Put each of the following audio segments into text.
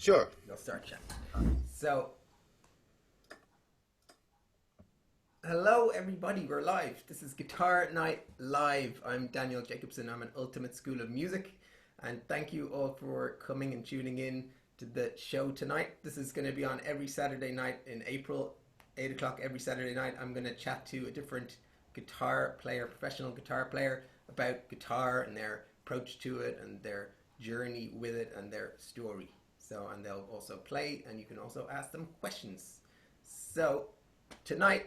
Sure. You'll start chat. So, hello everybody, we're live. This is Guitar Night Live. I'm Daniel Jacobson. I'm an Ultimate School of Music, and thank you all for coming and tuning in to the show tonight. This is going to be on every Saturday night in April, 8 o'clock every Saturday night. I'm going to chat to a different guitar player, professional guitar player, about guitar and their approach to it and their journey with it and their story. So, and they'll also play, and you can also ask them questions. So, tonight,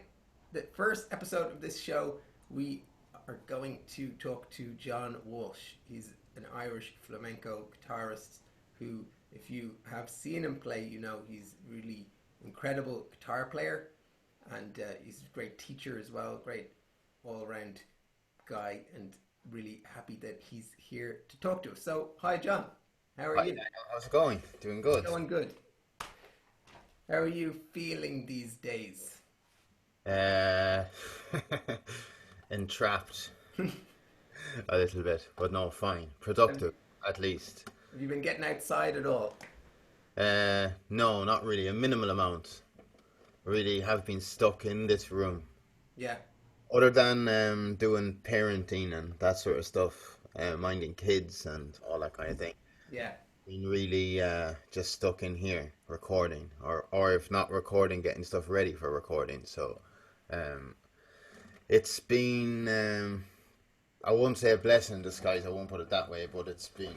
the first episode of this show, we are going to talk to John Walsh. He's an Irish flamenco guitarist who, if you have seen him play, you know he's really incredible guitar player, and he's a great teacher as well, great all-around guy, and really happy that he's here to talk to us. So, hi John, how are Hi, you? Daniel. How's it going? Doing good. Going good. How are you feeling these days? Uh, entrapped a little bit, but no, fine. Have Productive, at least. you been getting outside at all? No, not really. A minimal amount. Really have been stuck in this room. Yeah, Other than doing parenting and that sort of stuff, minding kids and all that kind of thing. yeah, Been really just stuck in here recording, or if not recording, getting stuff ready for recording. So um, it's been I won't say a blessing in disguise. I won't put it that way, but it's been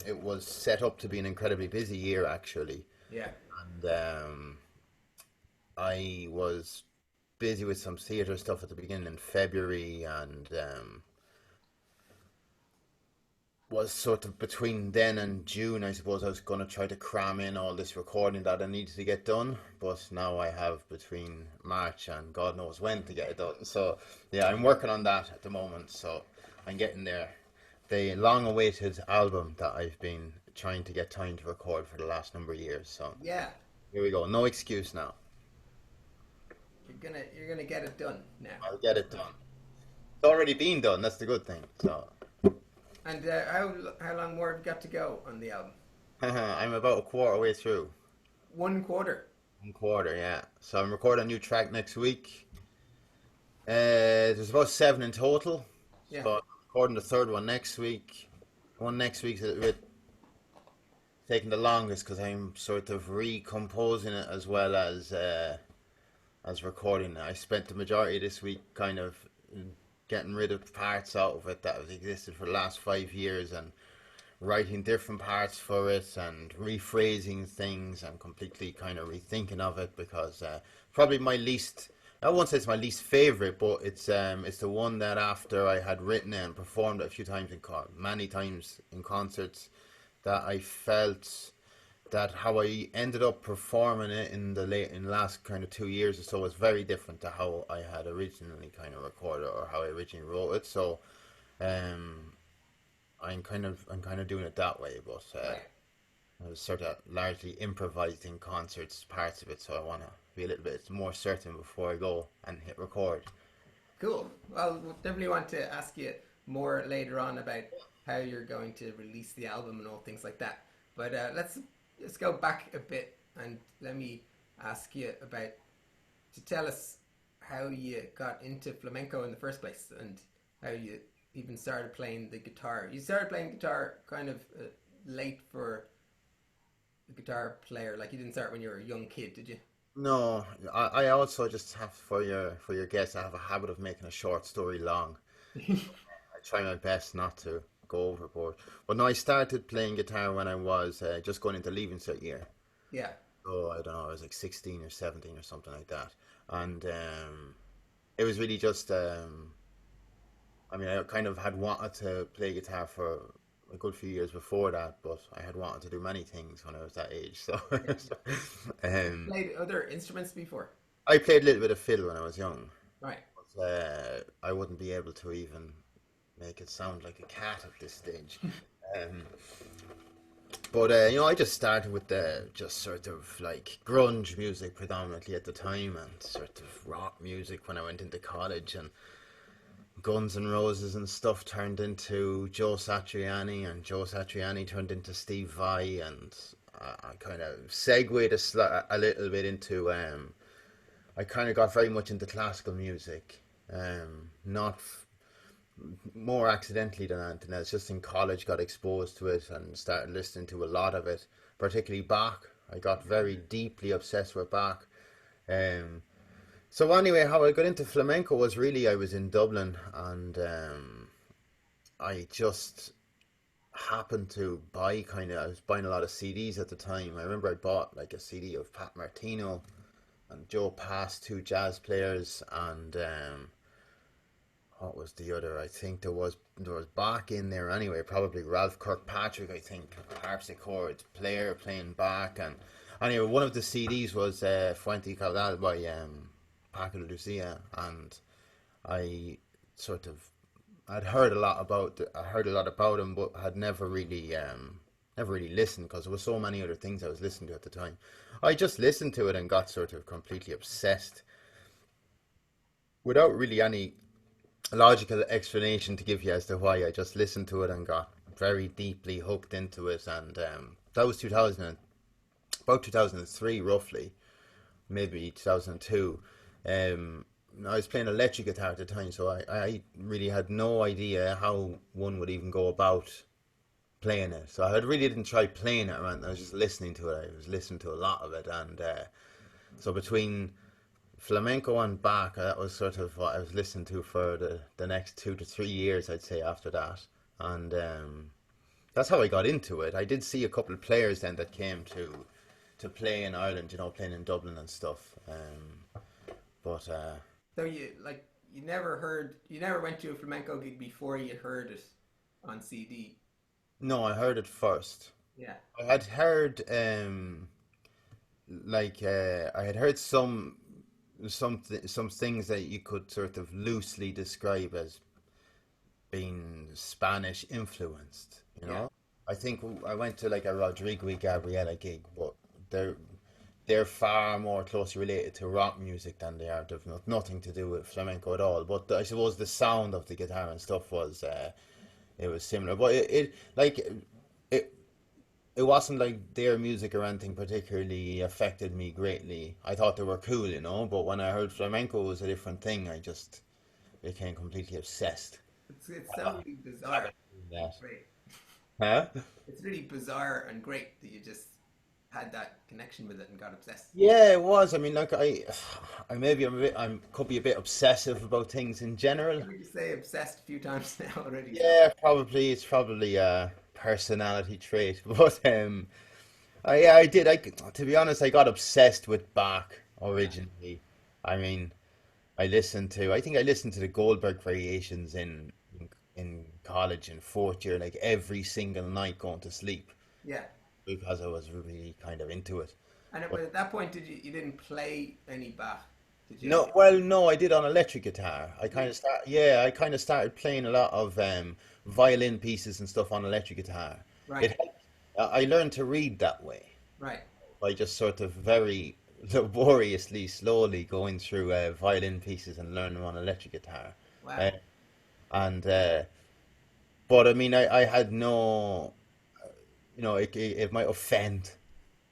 it was set up to be an incredibly busy year actually, yeah, and I was busy with some theatre stuff at the beginning in February, and was sort of between then and June, I suppose I was going to try to cram in all this recording that I needed to get done, but now I have between March and God knows when to get it done. So yeah, I'm working on that at the moment, so I'm getting there. The long-awaited album that I've been trying to get time to record for the last number of years. So yeah. here we go. No excuse now. You're gonna get it done now. I'll get it done. It's already been done. That's the good thing. So And how long more have you got to go on the album? I'm about a quarter way through. 1/4. 1/4, yeah. So I'm recording a new track next week. There's about 7 in total. Yeah, So I'm recording the third one next week. One next week's a little bit taking the longest because I'm sort of recomposing it as recording it. I spent the majority of this week kind of getting rid of parts out of it that have existed for the last 5 years and writing different parts for it and rephrasing things and completely kind of rethinking of it because probably my least, I won't say it's my least favorite, but it's the one that after I had written it and performed it a few times many times in concerts, that I felt that how I ended up performing it in the last kind of 2 years or so was very different to how I had originally kind of recorded or how I originally wrote it. So I'm kind of doing it that way, but right. I was sort of largely improvising concerts, parts of it, so I want to be a little bit more certain before I go and hit record. Cool. Well, we'll definitely want to ask you more later on about how you're going to release the album and all things like that. But let's go back a bit and let me ask you to tell us how you got into flamenco in the first place and how you even started playing the guitar. You started playing guitar kind of late for a guitar player, like you didn't start when you were a young kid, did you? No, I also just have for your guests, I have a habit of making a short story long. I try my best not to go overboard. But no, I started playing guitar when I was just going into Leaving Cert year. Yeah, So I don't know, I was like 16 or 17 or something like that. And it was really just, I mean, I kind of had wanted to play guitar for a good few years before that, but I had wanted to do many things when I was that age. So, yeah. um, Played other instruments before. I played a little bit of fiddle when I was young. Right. But, I wouldn't be able to even make it sound like a cat at this stage. Um, but I just started with the just sort of like grunge music predominantly at the time, and sort of rock music when I went into college. And Guns N' Roses and stuff turned into Joe Satriani, and Joe Satriani turned into Steve Vai, and I kind of segued a little bit into. I kind of got very much into classical music, not more accidentally than anything else. Just in college, got exposed to it and started listening to a lot of it, particularly Bach. I got very deeply obsessed with Bach. Um, so anyway, how I got into flamenco was really I was in Dublin, and I just happened to buy I was buying a lot of CDs at the time. I remember I bought like a CD of Pat Martino and Joe Pass, two jazz players, and what was the other? I think there was Bach in there anyway. Probably Ralph Kirkpatrick. I think harpsichord player playing Bach, and anyway, one of the CDs was Fuente Caudal by Paco de Lucia, and I sort of I heard a lot about him, but had never really listened because there were so many other things I was listening to at the time. I just listened to it and got sort of completely obsessed without really any logical explanation to give you as to why. I just listened to it and got very deeply hooked into it, and that was 2000, about 2003 roughly, maybe 2002. I was playing electric guitar at the time, so I really had no idea how one would even go about playing it. So I had really didn't try playing it around. I was just listening to it. I was listening to a lot of it, and so between flamenco and Bach, that was sort of what I was listening to for the next 2 to 3 years, I'd say, after that. And that's how I got into it. I did see a couple of players then that came to play in Ireland, playing in Dublin and stuff. But So you never went to a flamenco gig before you heard it on CD. no, I heard it first. Yeah. I had heard I had heard some things that you could sort of loosely describe as being Spanish influenced. Yeah. I think I went to like a Rodrigo y Gabriela gig, but they're they're far more closely related to rock music than they are. They've nothing to do with flamenco at all. But I suppose the sound of the guitar and stuff was it was similar. But it it wasn't like their music or anything particularly affected me greatly. I thought they were cool, but when I heard flamenco was a different thing, I just became completely obsessed. It's so really bizarre. That. Great. Huh? It's really bizarre and great that you just had that connection with it and got obsessed. Yeah, it was. I mean, like I maybe I'm could be a bit obsessive about things in general. I heard you say obsessed a few times now already. So Yeah, probably it's probably a personality trait, but yeah, I did. To be honest, I got obsessed with Bach yeah, originally. I mean, I think I listened to the Goldberg variations in college in fourth year, like every single night going to sleep yeah. because I was really kind of into it. And But at that point, did you didn't play any Bach, did you? no, well, no, I did on electric guitar. Yeah. I kind of started playing a lot of violin pieces and stuff on electric guitar. Right, It helped. I learned to read that way right. by just sort of very laboriously, slowly going through violin pieces and learning them on electric guitar. Uh, Wow. and but I mean, I had no, it might offend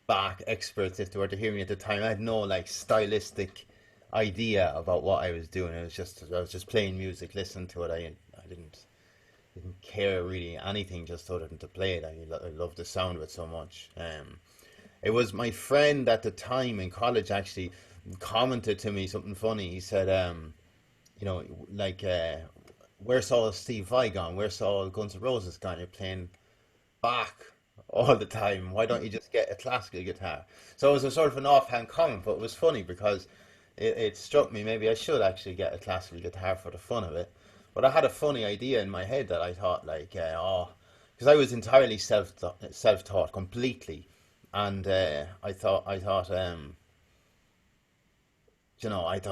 Bach experts if they were to hear me at the time. I had no like stylistic idea about what I was doing. I was just playing music, listening to it. I didn't care really anything just other than to play it. I loved the sound of it so much. It was my friend at the time in college actually commented to me something funny. He said, you know, like, where's all Steve Vai gone? Where's all Guns N' Roses gone? You're playing Bach all the time. Why don't you just get a classical guitar? So it was a sort of an offhand comment, but it was funny because it struck me maybe I should actually get a classical guitar for the fun of it. But I had a funny idea in my head that I thought like, because I was entirely self-taught completely, and I thought, I don't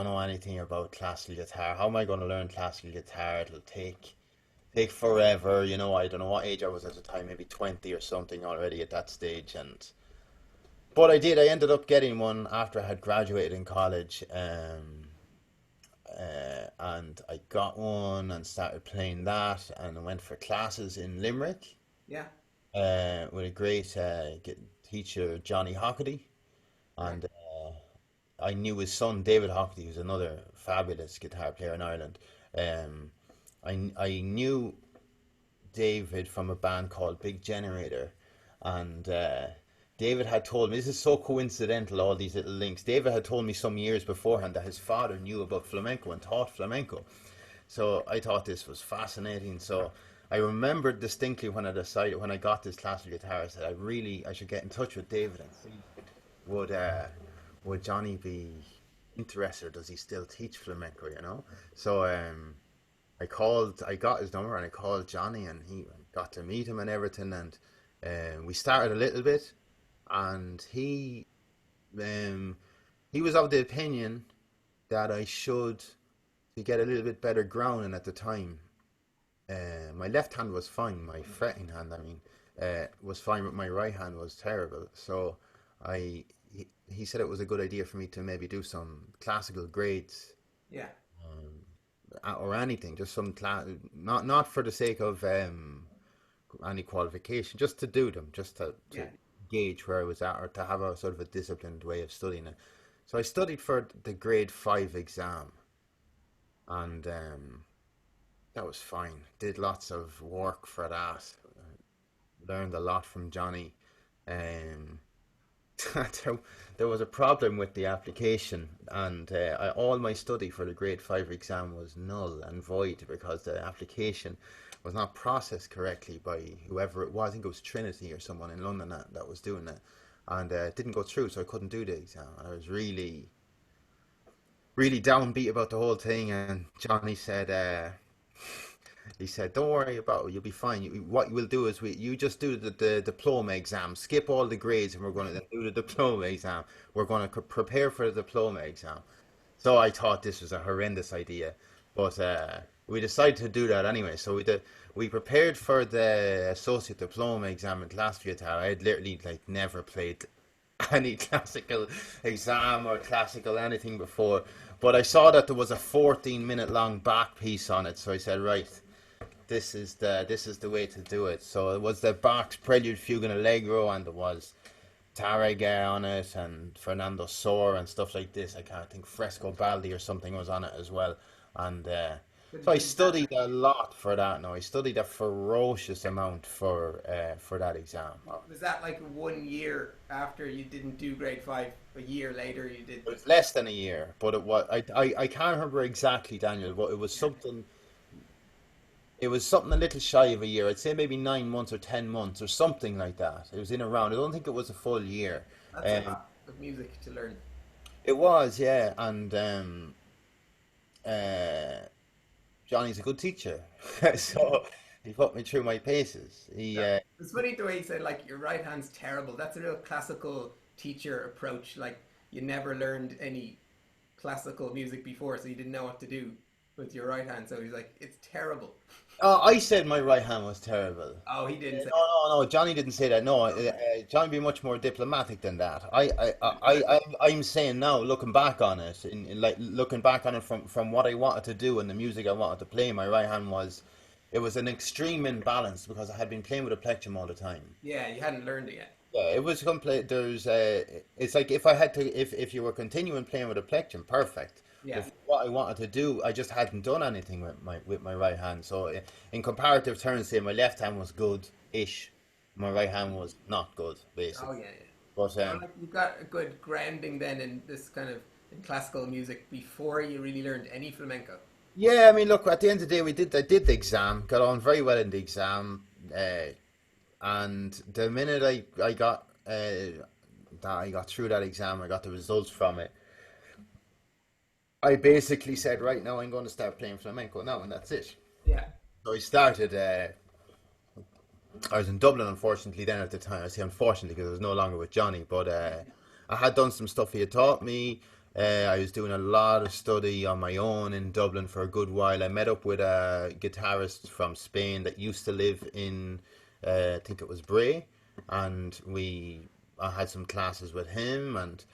know anything about classical guitar. How am I going to learn classical guitar? It'll take forever. I don't know what age I was at the time, maybe 20 or something already at that stage. But I did. I ended up getting one after I had graduated in college. and I got one and started playing that, and I went for classes in Limerick Yeah. with a great teacher, Johnny Hockerty, Right. and I knew his son David Hockerty, who's another fabulous guitar player in Ireland. Um, I knew David from a band called Big Generator, and David had told me, this is so coincidental, all these little links. David had told me some years beforehand that his father knew about flamenco and taught flamenco. So I thought this was fascinating. So I remembered distinctly when I decided, when I got this classical guitar, I said I should get in touch with David and see would uh, would Johnny be interested? Does he still teach flamenco? So I got his number and I called Johnny, and he got to meet him and everything, and we started a little bit, and um, he was of the opinion that I should to get a little bit better grounding at the time. My left hand was fine, my fretting hand, I mean, was fine, but my right hand was terrible. So I he said it was a good idea for me to maybe do some classical grades, Yeah. or anything, just some class, not for the sake of any qualification, just to do them, just to Yeah. gauge where I was at, or to have a sort of a disciplined way of studying it. So I studied for the grade 5 exam, and that was fine. Did lots of work for that. Learned a lot from Johnny. Um, there, there was a problem with the application, and all my study for the grade 5 exam was null and void because the application was not processed correctly by whoever it was. I think it was Trinity or someone in London that was doing it, and it didn't go through, so I couldn't do the exam. And I was really, really downbeat about the whole thing. And Johnny said, he said, "Don't worry about it. You'll be fine. What we'll do is you just do the diploma exam. Skip all the grades, and we're going to do the diploma exam. We're going to prepare for the diploma exam." So I thought this was a horrendous idea, but we decided to do that anyway. So we prepared for the associate diploma exam in classical guitar. I had literally like never played any classical exam or classical anything before, but I saw that there was a 14-minute long back piece on it. So I said, right, this is the way to do it. So it was the Bach's Prelude, Fugue, and Allegro, and there was Tarrega on it, and Fernando Sor and stuff like this. I can't think, Fresco Baldi or something was on it as well. And so I Did that, studied a lot for that. Now I studied a ferocious amount for that exam. was that like 1 year after you didn't do grade 5? A year later you did It the. was less than a year, but it was I can't remember exactly, Daniel, but it was something a little shy of a year. I'd say maybe 9 months or 10 months or something like that. It was in around. I don't think it was a full year. That's a Um, lot of music to learn. it was, yeah, and uh, Johnny's a good teacher, so he put me through my paces. He Yeah. It's funny the way you said like your right hand's terrible. That's a real classical teacher approach. Like you never learned any classical music before, so you didn't know what to do with your right hand. So he's like, it's terrible. I said my right hand was terrible. Oh, he didn't say No, no, no. Johnny didn't say that. No, that. Okay. Johnny be much more diplomatic than that. I'm saying now, looking back on it, like looking back on it from what I wanted to do and the music I wanted to play, my right hand it was an extreme imbalance because I had been playing with a plectrum all the time. Yeah, you hadn't learned it yet. Yeah, it was complete. It's like if I had to, if you were continuing playing with a plectrum, perfect. Yeah. But what I wanted to do, I just hadn't done anything with my right hand. So in comparative terms, say my left hand was good-ish, my right hand was not good, Oh basically. yeah, yeah. But So like you got a good grounding then in this kind of in classical music before you really learned any flamenco. yeah, I mean, look, at the end of the day, I did the exam, got on very well in the exam, and the minute that I got through that exam, I got the results from it. I basically said, right now I'm going to start playing flamenco now, and that's it. Yeah. So I started. I was in Dublin, unfortunately, then at the time. I say unfortunately because I was no longer with Johnny, but I had done some stuff he had taught me. I was doing a lot of study on my own in Dublin for a good while. I met up with a guitarist from Spain that used to live in, I think it was Bray, and I had some classes with him, and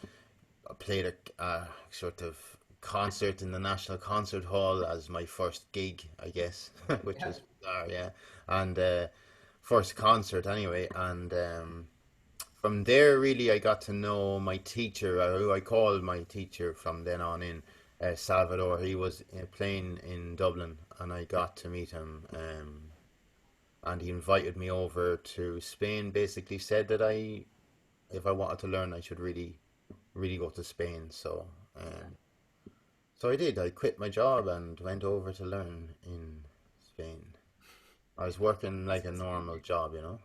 I played a sort of concert in the National Concert Hall as my first gig, I guess, which Yeah. was bizarre, yeah. And first concert anyway. And from there, really, I got to know my teacher, who I called my teacher from then on in, Salvador. He was playing in Dublin, and I got to meet him. And he invited me over to Spain. Basically, said that if I wanted to learn, I should really go to Spain. So I did. I quit my job and went over to learn in Spain. I was working like a normal job, you know.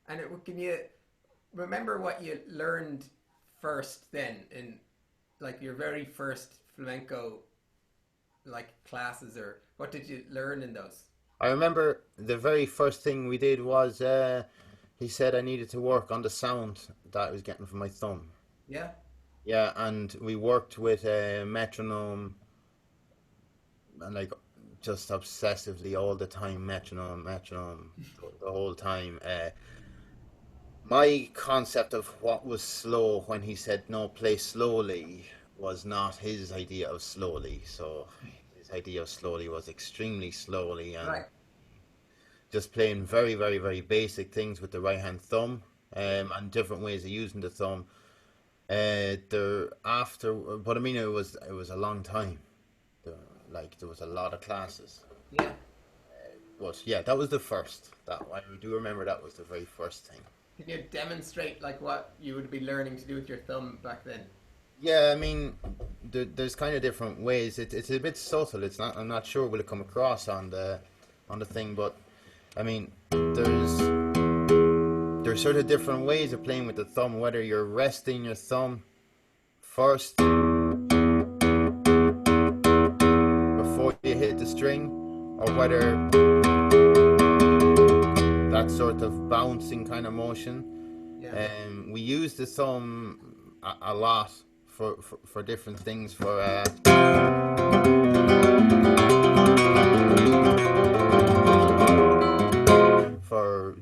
And can you remember what you learned first then in like your very first flamenco like classes, or what did you learn in those? I remember the very first thing we did was he said I needed to work on the sound that I was getting from my thumb. Yeah. Yeah, and we worked with a metronome and like just obsessively all the time, metronome, the whole time. My concept of what was slow when he said no, play slowly was not his idea of slowly. So his idea of slowly was extremely slowly and Right. just playing very, very, very basic things with the right hand thumb, and different ways of using the thumb. But I mean, it was a long time. There, like there was a lot of classes. Yeah. But yeah, that was the first. That I do remember that was the very first thing. Can you demonstrate like what you would be learning to do with your thumb back then? Yeah, I mean, there's kind of different ways. It's a bit subtle. It's not. I'm not sure will it come across on the thing, but I mean, there's sort of different ways of playing with the thumb. Whether you're resting your thumb first before you hit the string, or whether that sort of bouncing kind of motion. Yeah. We use the thumb a lot for different things. For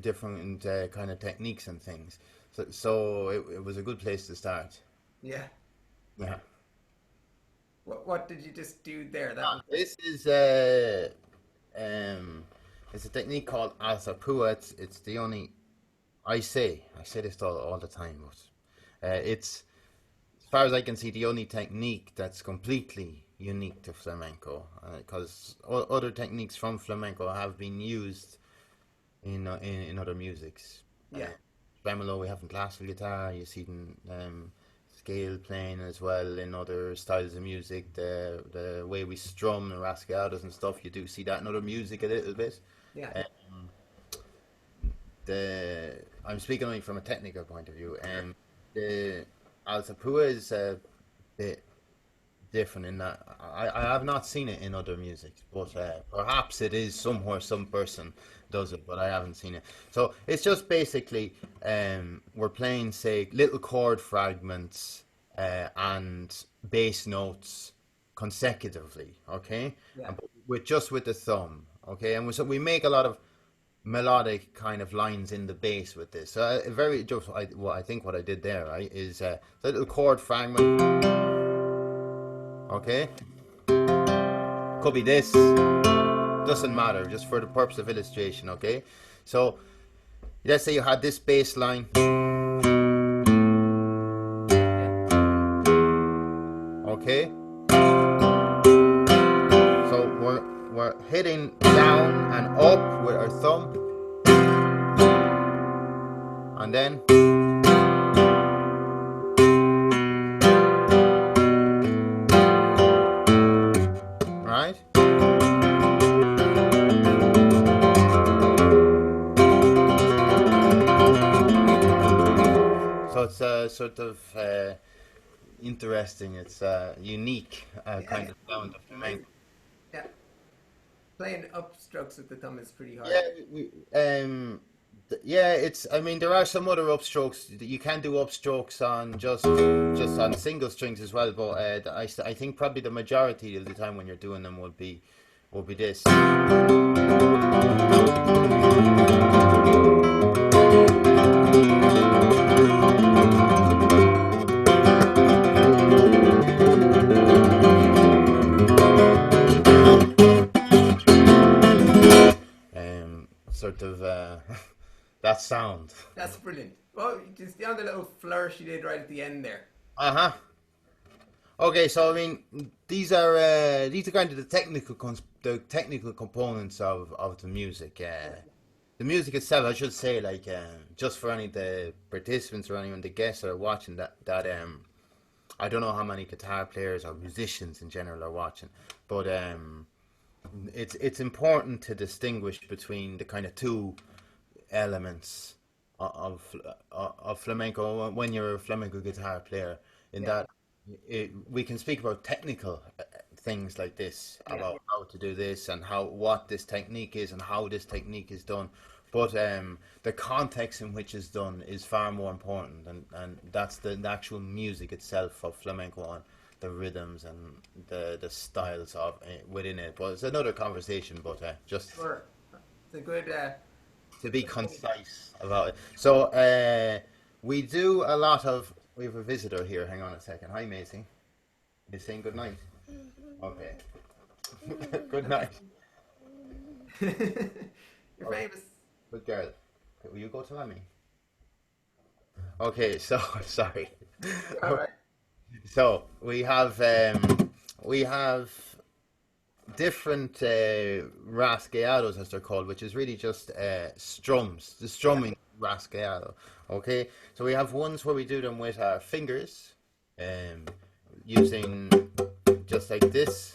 different kind of techniques and things. So it was a good place to start. Yeah. Yeah. What did you just do there? That was This is it's a technique called alzapua. It's the only I say this all the time, but it's as far as I can see the only technique that's completely unique to flamenco. Because other techniques from flamenco have been used in other musics. yeah. Tremolo we have in classical guitar. You see it in scale playing as well in other styles of music. The way we strum and rasgueados and stuff, you do see that in other music a little bit. Yeah. Um, I'm speaking only from a technical point of view. The alzapua is a bit different in that I have not seen it in other music, but perhaps it is somewhere some person does it, but I haven't seen it. So it's just basically we're playing say little chord fragments and bass notes consecutively, okay, Yeah. and with the thumb, okay, and so we make a lot of melodic kind of lines in the bass with this. So what I did there, right, is a little chord fragment, okay, could be this, doesn't matter, just for the purpose of illustration, okay. So let's say you had this bass line, okay, so we're hitting down and up with our thumb, and then right. So it's sort of interesting. It's unique kind of sound of flamenco. Yeah. Playing upstrokes with the thumb is pretty hard. Yeah, yeah. It's. I mean, there are some other upstrokes. You can do upstrokes on just on single strings as well. But I think probably the majority of the time when you're doing them will be this. sound. That's brilliant. Well, just on the little flourish you did right at the end there. Uh-huh. Okay, so I mean, these are kind of the technical components of the music. The music itself, I should say, like just for any of the participants or anyone, the guests that are watching, that I don't know how many guitar players or musicians in general are watching, but it's important to distinguish between the kind of two elements of flamenco when you're a flamenco guitar player. In Yeah. that, we can speak about technical things like this, Yeah. about how to do this and what this technique is and how this technique is done. But the context in which it's done is far more important, and that's the actual music itself of flamenco, and the rhythms and the styles of within it. But it's another conversation. But just Sure. It's a good. to be concise about it. So we do a lot of. We have a visitor here. Hang on a second. Hi, Macy. You saying good night? Okay. Good night. You're famous. Good girl. Okay, will you go to mommy? Okay. So sorry. All right. So we have different rasgueados, as they're called, which is really just strums, the strumming rasgueado. Okay, so we have ones where we do them with our fingers, using just like this.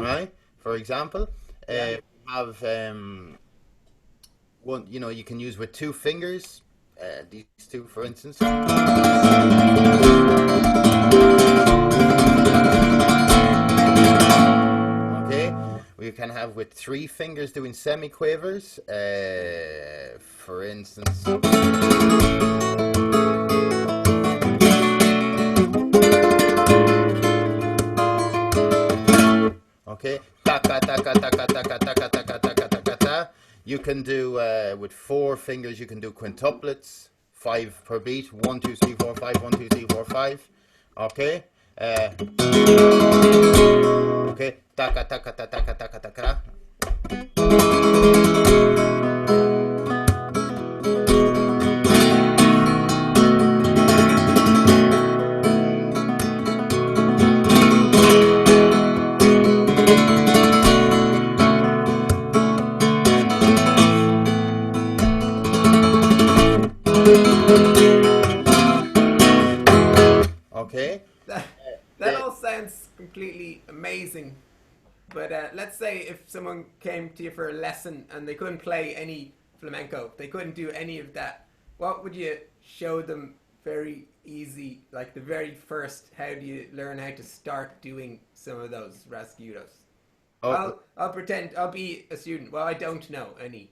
Right, for example, Yeah. we have one, you can use with two fingers, these two, for instance. Okay, we can have with three fingers doing semiquavers, for instance. Okay, taka taka taka taka taka taka taka taka ta. You can do with four fingers. You can do quintuplets, 5 per beat. 1 2 3 4 5. 1 2 3 4 5. Okay. Okay. Taka taka taka taka taka taka. Okay. That all sounds completely amazing. But let's say if someone came to you for a lesson and they couldn't play any flamenco, they couldn't do any of that, what would you show them very easy, like the very first, how do you learn how to start doing some of those rasgueados? Oh, I'll pretend, I'll be a student. Well, I don't know any.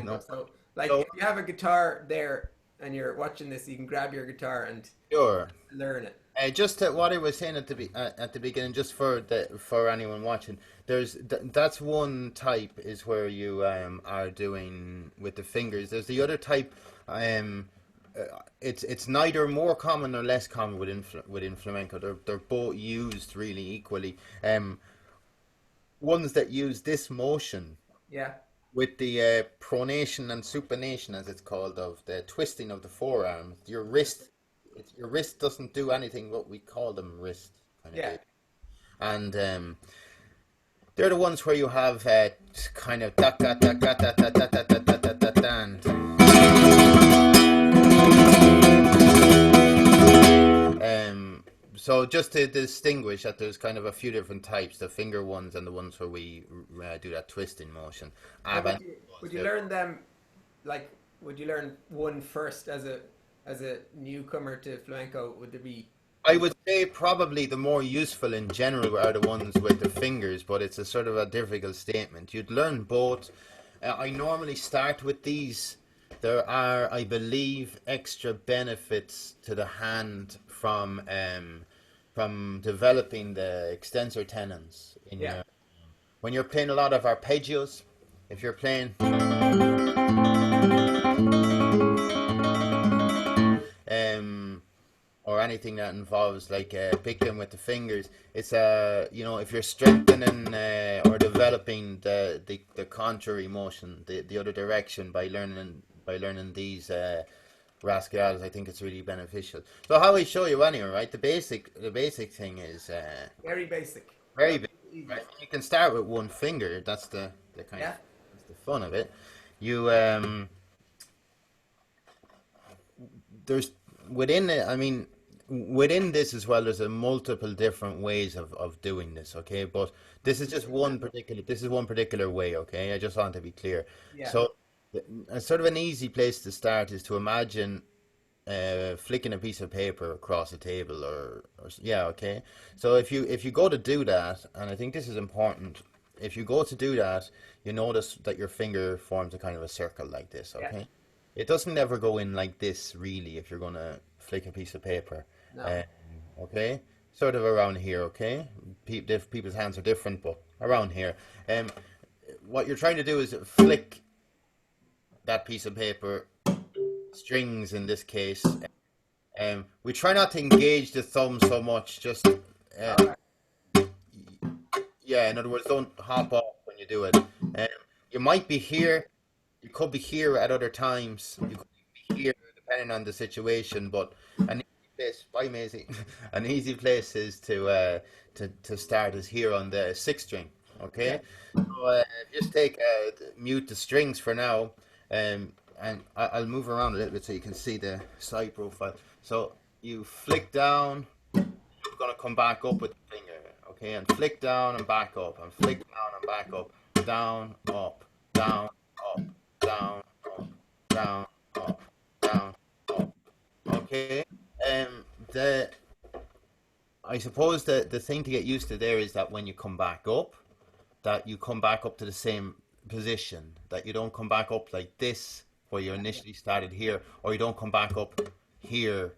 no. So, like, So, if you have a guitar there and you're watching this, you can grab your guitar and sure. learn it. Just what I was saying at the beginning, just for anyone watching, that's one type is where you are doing with the fingers. There's the other type. It's neither more common nor less common within flamenco. They're both used really equally. Ones that use this motion Yeah. with the pronation and supination, as it's called, of the twisting of the forearm. Your wrist doesn't do anything. What we call them wrist kind of Yeah. do. And they're the ones where you have kind of da da da da da da da da da da da da da, so just to distinguish that there's kind of a few different types, the finger ones and the ones where we do that twisting motion. And would you learn them, like, would you learn one first as a newcomer to flamenco? Would there be? I would say probably the more useful in general are the ones with the fingers, but it's a sort of a difficult statement. You'd learn both. I normally start with these. There are, I believe, extra benefits to the hand from developing the extensor tendons in Yeah. when you're playing a lot of arpeggios. If you're playing or anything that involves like picking with the fingers, it's if you're strengthening or developing the contrary motion, the other direction by learning these rasgueados, I think it's really beneficial. So how I show you anyway, right? The basic thing is Very basic. very basic, Easy. right? You can start with one finger. That's the kind of Yeah. that's the fun of it. You there's within it, I mean, within this as well, there's a multiple different ways of doing this, okay? But this is one particular way, okay? I just want to be clear. Yeah. So, a sort of an easy place to start is to imagine flicking a piece of paper across a table, or yeah, okay. So if you go to do that, and I think this is important, if you go to do that, you notice that your finger forms a kind of a circle like this, Yeah. okay? It doesn't ever go in like this, really, if you're going to flick a piece of paper. No. Okay? Sort of around here, okay? People's hands are different, but around here. What you're trying to do is flick that piece of paper, strings in this case. We try not to engage the thumb so much, just, Alright. yeah, in other words, don't hop off when you do it. You might be here. You could be here at other times. You could be here depending on the situation. But an easy place, bye Maisie. An easy place is to start is here on the sixth string. Okay, so just mute the strings for now, and I'll move around a little bit so you can see the side profile. So you flick down. You're gonna come back up with the finger. Okay, and flick down and back up, and flick down and back up, down, up, down, up. Down, up, down, up, down, up. Okay. The I suppose the thing to get used to there is that when you come back up, that you come back up to the same position. That you don't come back up like this where you initially started here, or you don't come back up here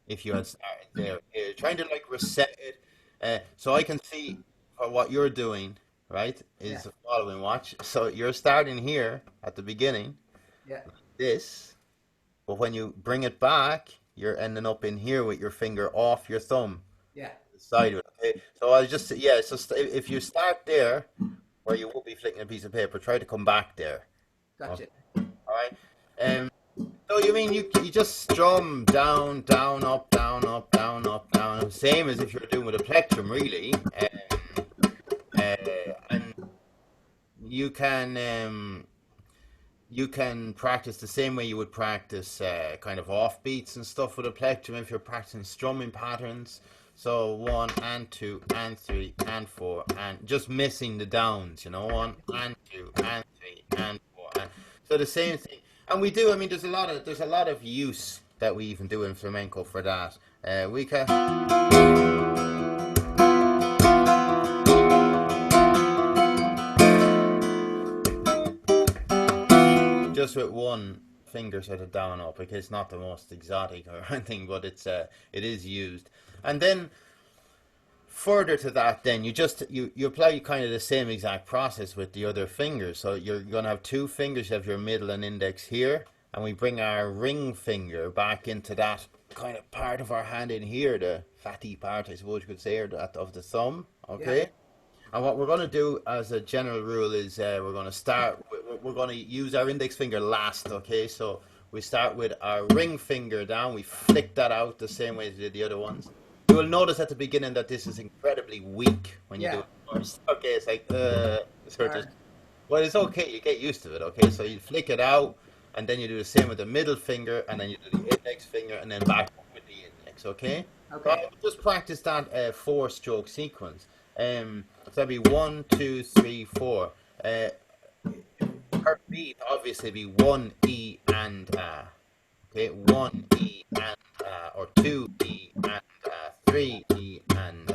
if you had started there. You're trying to like reset it. So I can see for what you're doing, right, is Yeah. the following. Watch. So you're starting here at the beginning, Yeah. this, but when you bring it back, you're ending up in here with your finger off your thumb, Yeah. the side of it. Okay. So I just, yeah. So if you start there, where you will be flicking a piece of paper, try to come back there. Gotcha. All right. So you mean you just strum down, down, up, down, up, down, up, down, same as if you're doing with a plectrum, really. And you can practice the same way you would practice kind of offbeats and stuff with a plectrum if you're practicing strumming patterns. So 1 and 2 and 3 and 4 and just missing the downs, 1 and 2 and 3 and 4 and so the same thing. And we do. I mean, there's a lot of use that we even do in flamenco for that. We can. Just with one finger sort of down up, because it's not the most exotic or anything, but it is used. And then further to that, then you apply kind of the same exact process with the other fingers. So you're going to have two fingers. You have your middle and index here, and we bring our ring finger back into that kind of part of our hand in here, the fatty part, I suppose you could say, or that of the thumb. Okay. Yeah. And what we're going to do as a general rule is we're going to start, we're going to use our index finger last, okay? So we start with our ring finger down, we flick that out the same way as we did the other ones. You will notice at the beginning that this is incredibly weak when you do it first. Okay, it's like, sort of, well, it's okay, you get used to it, okay? So you flick it out, and then you do the same with the middle finger, and then you do the index finger, and then back up with the index, okay? Okay. So just practice that 4-stroke sequence. So that'd be 1, 2, 3, 4. Per beat, obviously, be 1 E and okay, 1 E and or 2 E and 3 E and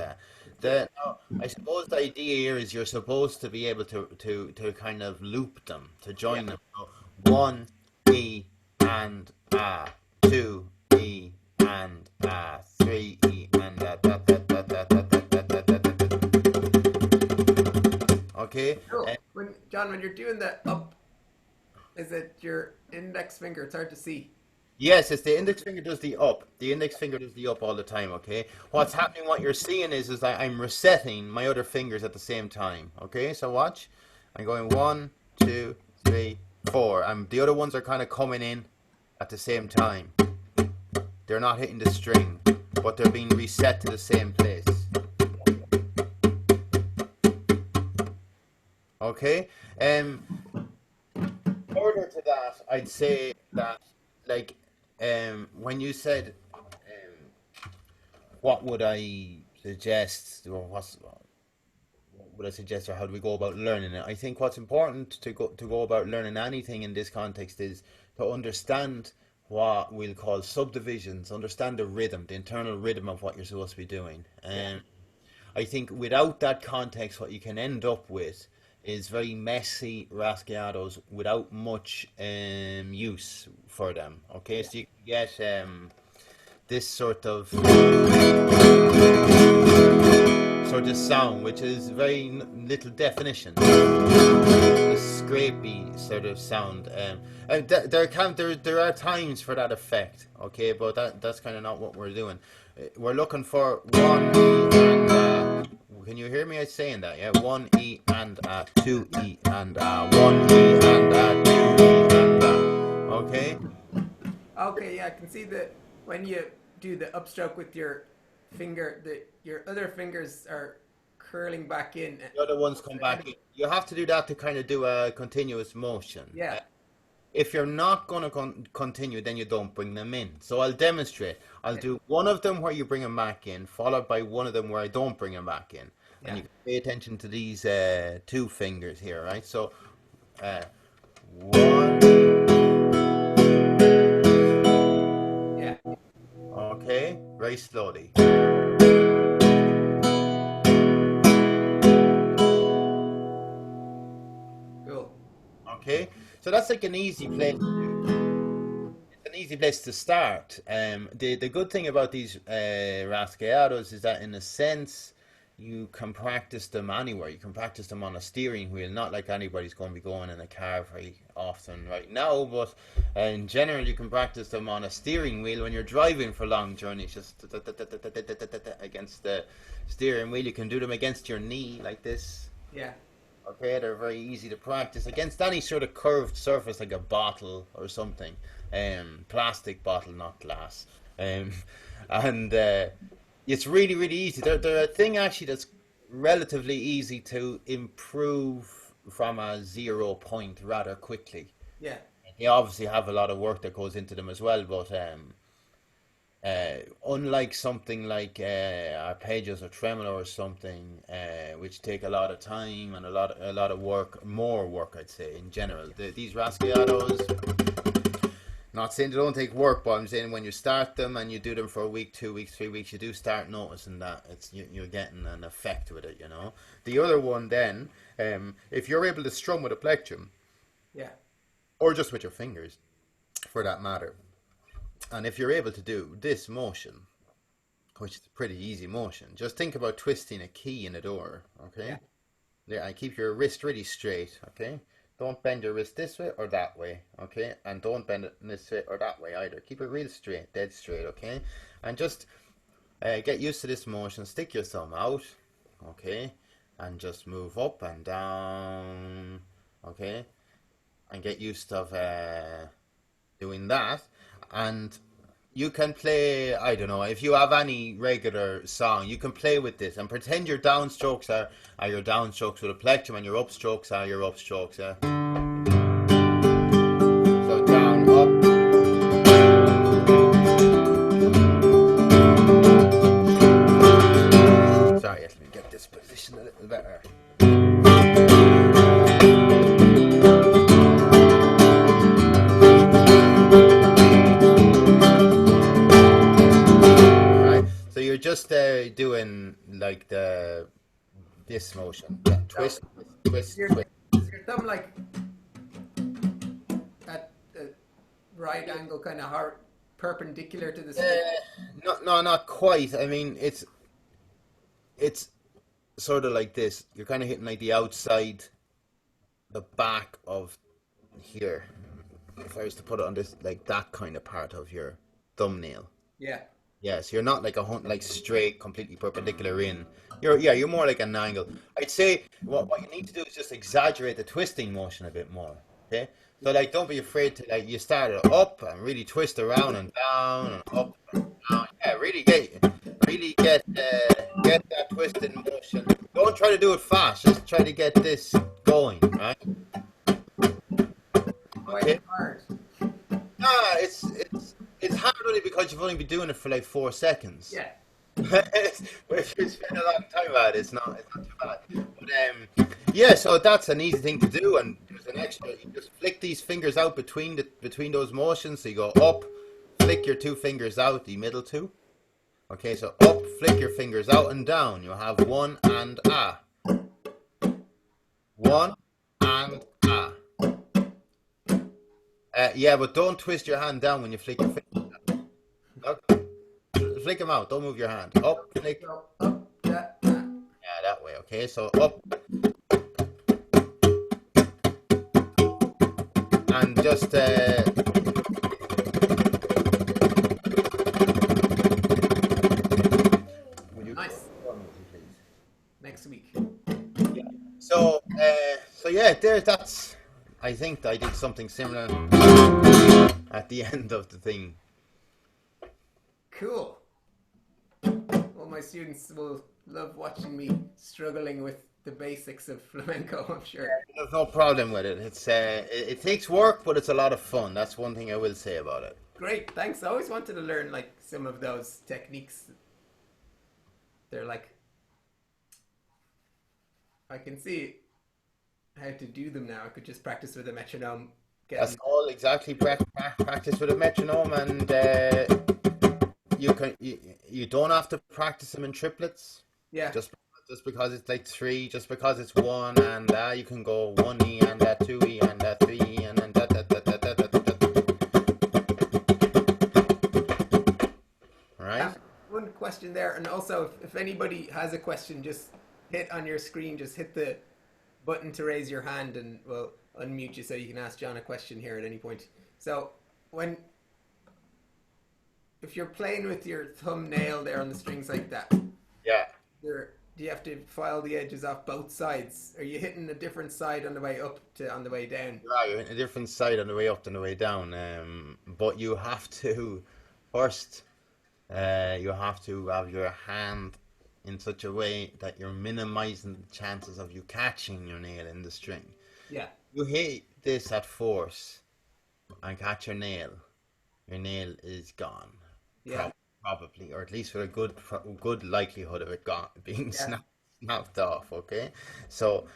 I suppose the idea here is you're supposed to be able to kind of loop them, to join them. So 1 E and 2 E and 3 E and okay. Cool. John, when you're doing the up, is it your index finger? It's hard to see. Yes, it's the index finger does the up. The index finger does the up all the time, okay? What's happening, what you're seeing is that I'm resetting my other fingers at the same time, okay? So watch. I'm going one, two, three, four. The other ones are kind of coming in at the same time. They're not hitting the string, but they're being reset to the same place. Okay? Further to that, I'd say that, like, when you said, what would I suggest, or what would I suggest, or how do we go about learning it? I think what's important to go about learning anything in this context is to understand what we'll call subdivisions, understand the rhythm, the internal rhythm of what you're supposed to be doing. Yeah, I think without that context, what you can end up with is very messy rasgueados without much use for them. Okay, yeah, so you can get this sort of sound, which is very little definition, a scrapey sort of sound. And there are times for that effect, okay, but that's kind of not what we're doing. We're looking for one E and can you hear me saying that? Yeah, one E and two E and one E and two E and okay. okay, yeah, I can see that when you do the upstroke with your finger, that your other fingers are curling back in. The other ones come back in. You have to do that to kind of do a continuous motion. Yeah, If you're not going to continue, then you don't bring them in. So I'll demonstrate. I'll yeah, do one of them where you bring them back in, followed by one of them where I don't bring them back in. And yeah, you can pay attention to these two fingers here, right? So, uh, one, yeah. okay, very slowly. Cool. Okay, so that's like an easy place. An easy place to start. The good thing about these rasgueados is that, in a sense, you can practice them anywhere. You can practice them on a steering wheel, not like anybody's going to be going in a car very often right now, but in general, you can practice them on a steering wheel when you're driving for long journeys, just against the steering wheel. You can do them against your knee like this. Yeah, Okay, they're very easy to practice against any sort of curved surface like a bottle or something. Plastic bottle, not glass. Um, and it's really, really easy. They're a thing actually that's relatively easy to improve from a 0 point rather quickly. yeah, They obviously have a lot of work that goes into them as well, but unlike something like arpeggios or tremolo or something, which take a lot of time and a lot of work, more work, I'd say in general. These rasgueados, not saying they don't take work, but I'm saying when you start them and you do them for a week, 2 weeks, 3 weeks, you do start noticing that you're getting an effect with it. The other one then, if you're able to strum with a plectrum yeah, or just with your fingers, for that matter, and if you're able to do this motion, which is a pretty easy motion, just think about twisting a key in a door, yeah, okay? Yeah, and keep your wrist really straight, okay? Don't bend your wrist this way or that way, okay? And don't bend it this way or that way either. Keep it real straight, dead straight, okay? And just get used to this motion. Stick your thumb out, okay? And just move up and down, okay? And get used to doing that. And you can play, I don't know, if you have any regular song, you can play with this and pretend your downstrokes are your downstrokes with a plectrum and your upstrokes are your upstrokes. So down, up. Sorry, let me get this position a little better. Right. So you're just doing like this motion. Yeah, so twist, twist, your twist. your thumb like at the right angle, kind of hard, perpendicular to the string. No, no, not quite. I mean, it's sort of like this. You're kind of hitting like the outside, the back of here. if I was to put it on this, like that kind of part of your thumbnail. Yeah. Yeah, so you're not like like straight, completely perpendicular in. You're more like an angle. I'd say what you need to do is just exaggerate the twisting motion a bit more. Okay, so like don't be afraid to like you start it up and really twist around and down and up and down. Yeah, really get that twisted motion. Don't try to do it fast. Just try to get this going, right? Okay. Quite hard. Ah, it's hard only because you've only been doing it for like 4 seconds. Yeah. But if you spend a long time at it, it's not too bad. But yeah, so that's an easy thing to do, and there's an extra. You just flick these fingers out between those motions. So you go up, flick your two fingers out, the middle two. Okay, so up, flick your fingers out and down. You have one and ah, one and ah. Yeah, but don't twist your hand down when you flick your fingers out. Okay. Flick them out. Don't move your hand. Up, flick. Up, yeah. Yeah, that way. Okay, so up. And just will you Nice. go on, please? Next week. Yeah. So yeah, that's. I think I did something similar at the end of the thing. Cool. Well, my students will love watching me struggling with the basics of flamenco, I'm sure. There's no problem with it. It takes work, but it's a lot of fun. That's one thing I will say about it. Great, thanks. I always wanted to learn like some of those techniques. They're like, I can see how to do them now. I could just practice with a metronome. That's all exactly practice with a metronome, and you don't have to practice them in triplets. Yeah. Just because it's like three, just because it's one, and you can go one E and that two E and that three E and then that. All right. One question there, and also if anybody has a question, just hit on your screen. Just hit the button to raise your hand, and we'll unmute you so you can ask John a question here at any point. So if you're playing with your thumbnail there on the strings like that, Yeah. do you have to file the edges off both sides? Are you hitting a different side on the way up to on the way down? Yeah, you're hitting a different side on the way up than the way down. But you have to first. You have to have your hand in such a way that you're minimizing the chances of you catching your nail in the string. Yeah. You hit this at force and catch your nail is gone. Yeah. Probably, or at least with a good likelihood of it being snapped off. Okay, so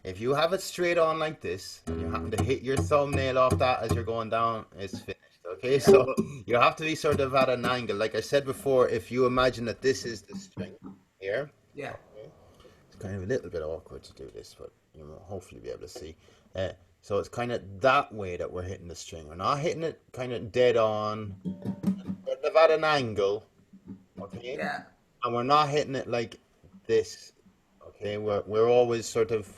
if you have it straight on like this, and you happen to hit your thumbnail off that as you're going down, it's finished. Okay, so you have to be sort of at an angle. Like I said before, if you imagine that this is the string here, Yeah. it's kind of a little bit awkward to do this, but you will hopefully be able to see. So it's kind of that way that we're hitting the string. We're not hitting it kind of dead on, sort of at an angle, okay? Yeah. And we're not hitting it like this, okay? We're always sort of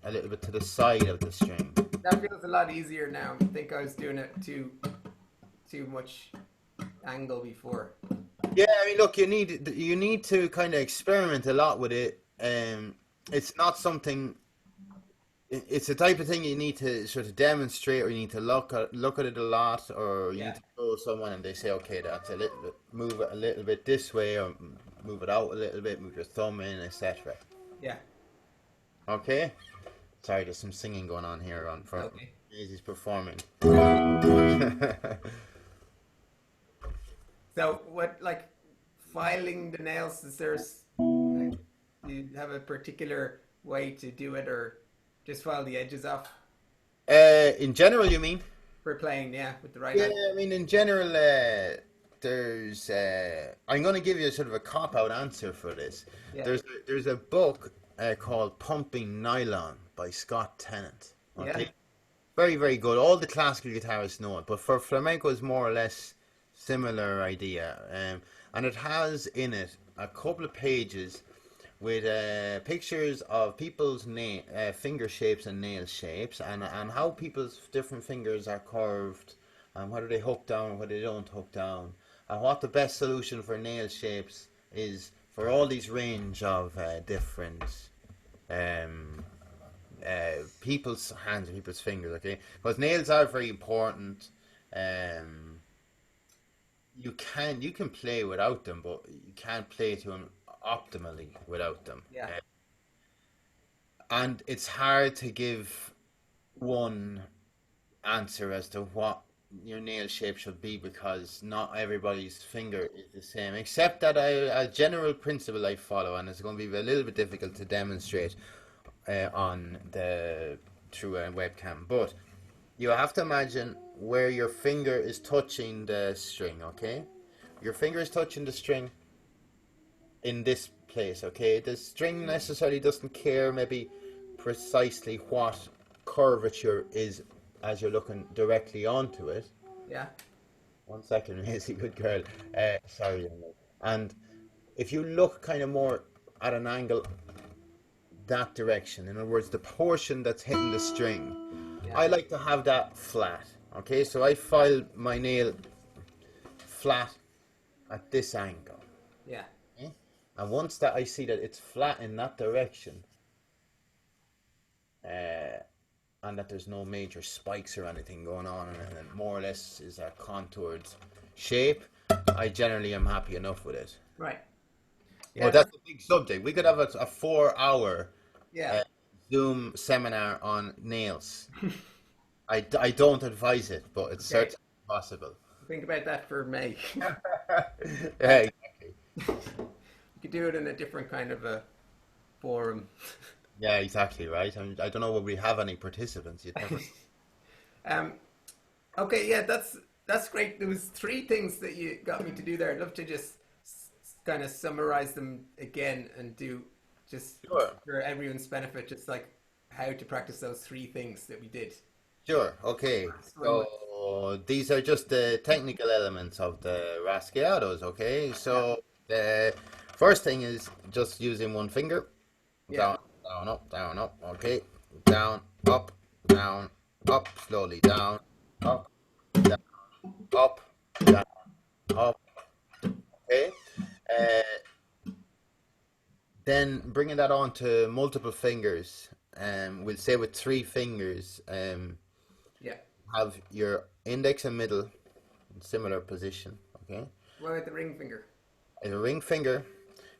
a little bit to the side of the string. That feels a lot easier now. I think I was doing it too much angle before. Yeah, I mean, look, you need to kind of experiment a lot with it. It's not something. It's the type of thing you need to sort of demonstrate, or you need to look at it a lot, or you need to show someone and they say, okay, that's a little bit, move it a little bit this way, or move it out a little bit, move your thumb in, etc. Yeah. Okay. Sorry, there's some singing going on here for Daisy's performing. So what, like, filing the nails? Is there, like, you have a particular way to do it, or just file the edges off In general, you mean? for playing? Yeah, with the right Yeah, hand. I mean, in general, there's. I'm going to give you sort of a cop-out answer for this. Yeah. There's a book called Pumping Nylon by Scott Tennant. Okay? Yeah. Very, very good. All the classical guitarists know it, but for flamenco, it's more or less similar idea. And it has in it a couple of pages with pictures of people's finger shapes and nail shapes, and how people's different fingers are curved, and whether they hook down, whether they don't hook down, and what the best solution for nail shapes is for all these range of different um, people's hands and people's fingers. Okay, because nails are very important. Um, you can play without them, but you can't play to them optimally without them. Yeah. And it's hard to give one answer as to what your nail shape should be because not everybody's finger is the same. Except that a general principle I follow, and it's going to be a little bit difficult to demonstrate on the through a webcam, but you have to imagine where your finger is touching the string. Okay, your finger is touching the string in this place. Okay, the string necessarily doesn't care maybe precisely what curvature is as you're looking directly onto it. Yeah. 1 second, Maisie, good girl. Sorry. And if you look kind of more at an angle that direction, in other words, the portion that's hitting the string, Yeah. I like to have that flat. Okay, so I file my nail flat at this angle. Yeah. Okay? And once that I see that it's flat in that direction, and that there's no major spikes or anything going on, and it more or less is a contoured shape, I generally am happy enough with it. Right. Well, that's a big subject. We could have a 4 hour Yeah. Zoom seminar on nails. I don't advise it, but it's Okay. certainly possible. Think about that for May. Yeah, exactly. You could do it in a different kind of a forum. Yeah, exactly, right? I don't know whether we have any participants. You'd never... Okay, yeah, that's great. There was 3 things that you got me to do there. I'd love to just kind of summarize them again and do just Sure. for everyone's benefit, just like how to practice those 3 things that we did. Sure, okay. So these are just the technical elements of the rasgueados, okay? So the first thing is just using one finger. Yeah. Down, up, okay? Down, up, slowly, down, up, up, down, up, okay? Then bringing that on to multiple fingers, we'll say with 3 fingers, Yeah. have your index and middle in similar position, okay? What about the ring finger? And the ring finger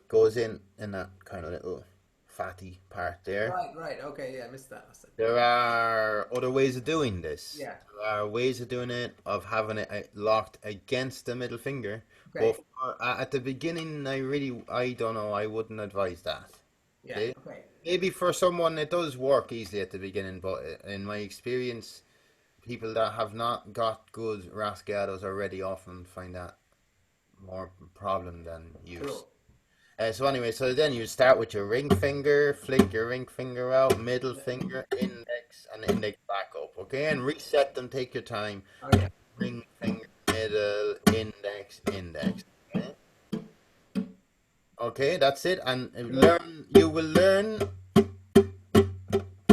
goes in that kind of little fatty part there. Right. Okay, yeah, I missed that last time. There are other ways of doing this. Yeah. There are ways of doing it, of having it locked against the middle finger. Okay. But at the beginning, I don't know, I wouldn't advise that. Yeah. Okay? Okay. Maybe for someone it does work easily at the beginning, but in my experience, people that have not got good rasgueados already often find that more problem than use. Cool. So anyway, so then you start with your ring finger, flick your ring finger out, middle finger, index, and index back up, okay? And reset them, take your time. Oh yeah. Ring finger, middle, index, okay? Okay, that's it. And you will learn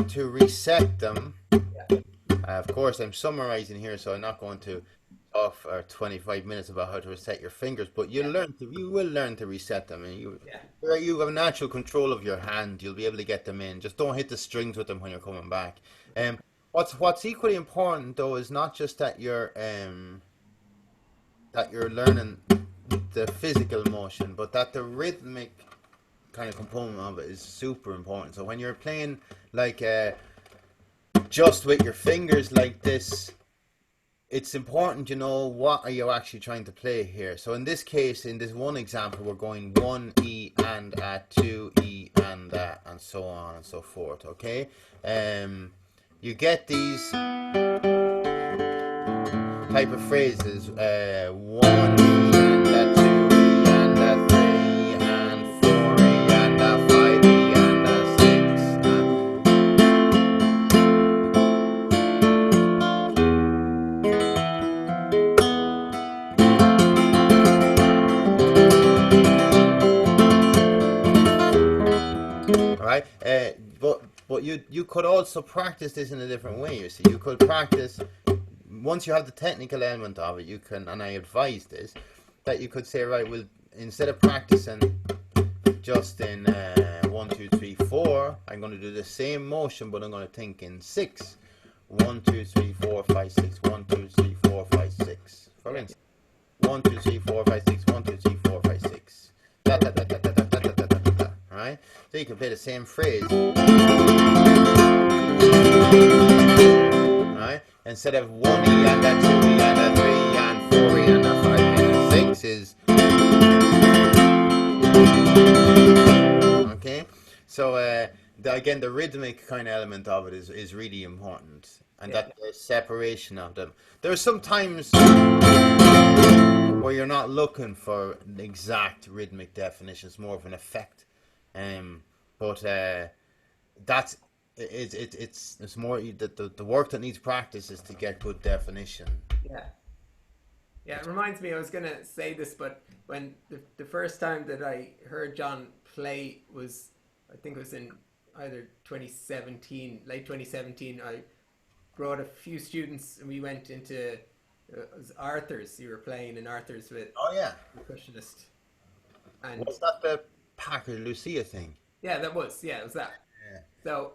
to reset them. Of course, I'm summarizing here, so I'm not going to talk for 25 minutes about how to reset your fingers, but you will learn to reset them, and you have natural control of your hand. You'll be able to get them in. Just don't hit the strings with them when you're coming back. What's equally important though is not just that you're learning the physical motion, but that the rhythmic kind of component of it is super important. So when you're playing like just with your fingers like this, it's important to know what are you actually trying to play here. So in this case, in this one example, we're going 1 E and 2 E and and so on and so forth. Okay, you get these type of phrases: 1 E and 2 E and 3 and 4 E and 5 E and 6. But you could also practice this in a different way. You see, you could practice once you have the technical element of it. You can, and I advise this, that you could say, right, well, instead of practicing just in 1, 2, 3, 4, I'm going to do the same motion, but I'm going to think in 6. 1, 2, 3, 4, 5, 6. 1, 2, 3, 4, 5, 6. For instance, 1, 2, 3, 4, 5, 6. 1, 2, 3, 4, 5, 6. Da da da da da da da da da da da. Right? So you can play the same phrase. Right? Instead of 1 E and a 2 E and a 3 and 4 E and a 5 and a 6 is. Okay? So again, the rhythmic kind of element of it is really important. And that the separation of them. There are some times where you're not looking for an exact rhythmic definition. It's more of an effect. But that's it's more the work that needs practice is to get good definition. Yeah. Yeah, it reminds me, I was going to say this, but when the first time that I heard John play was, I think it was in either 2017, late 2017, I brought a few students and we went into, it was Arthur's, you were playing in Arthur's with Oh yeah. a percussionist. And Was that the Packer Lucia thing? yeah, it was that. Yeah. So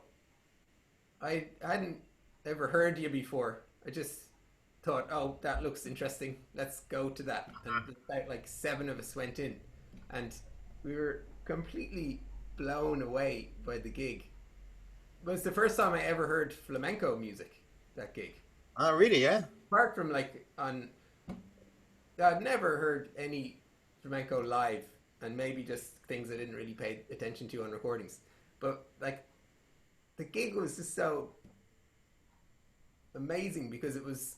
I hadn't ever heard you before. I just thought, oh, that looks interesting. Let's go to that. And about like 7 of us went in, and we were completely blown away by the gig. It was the first time I ever heard flamenco music. That gig, Oh really? Yeah. apart from like I've never heard any flamenco live, and maybe just things I didn't really pay attention to on recordings. But like the gig was just so amazing because it was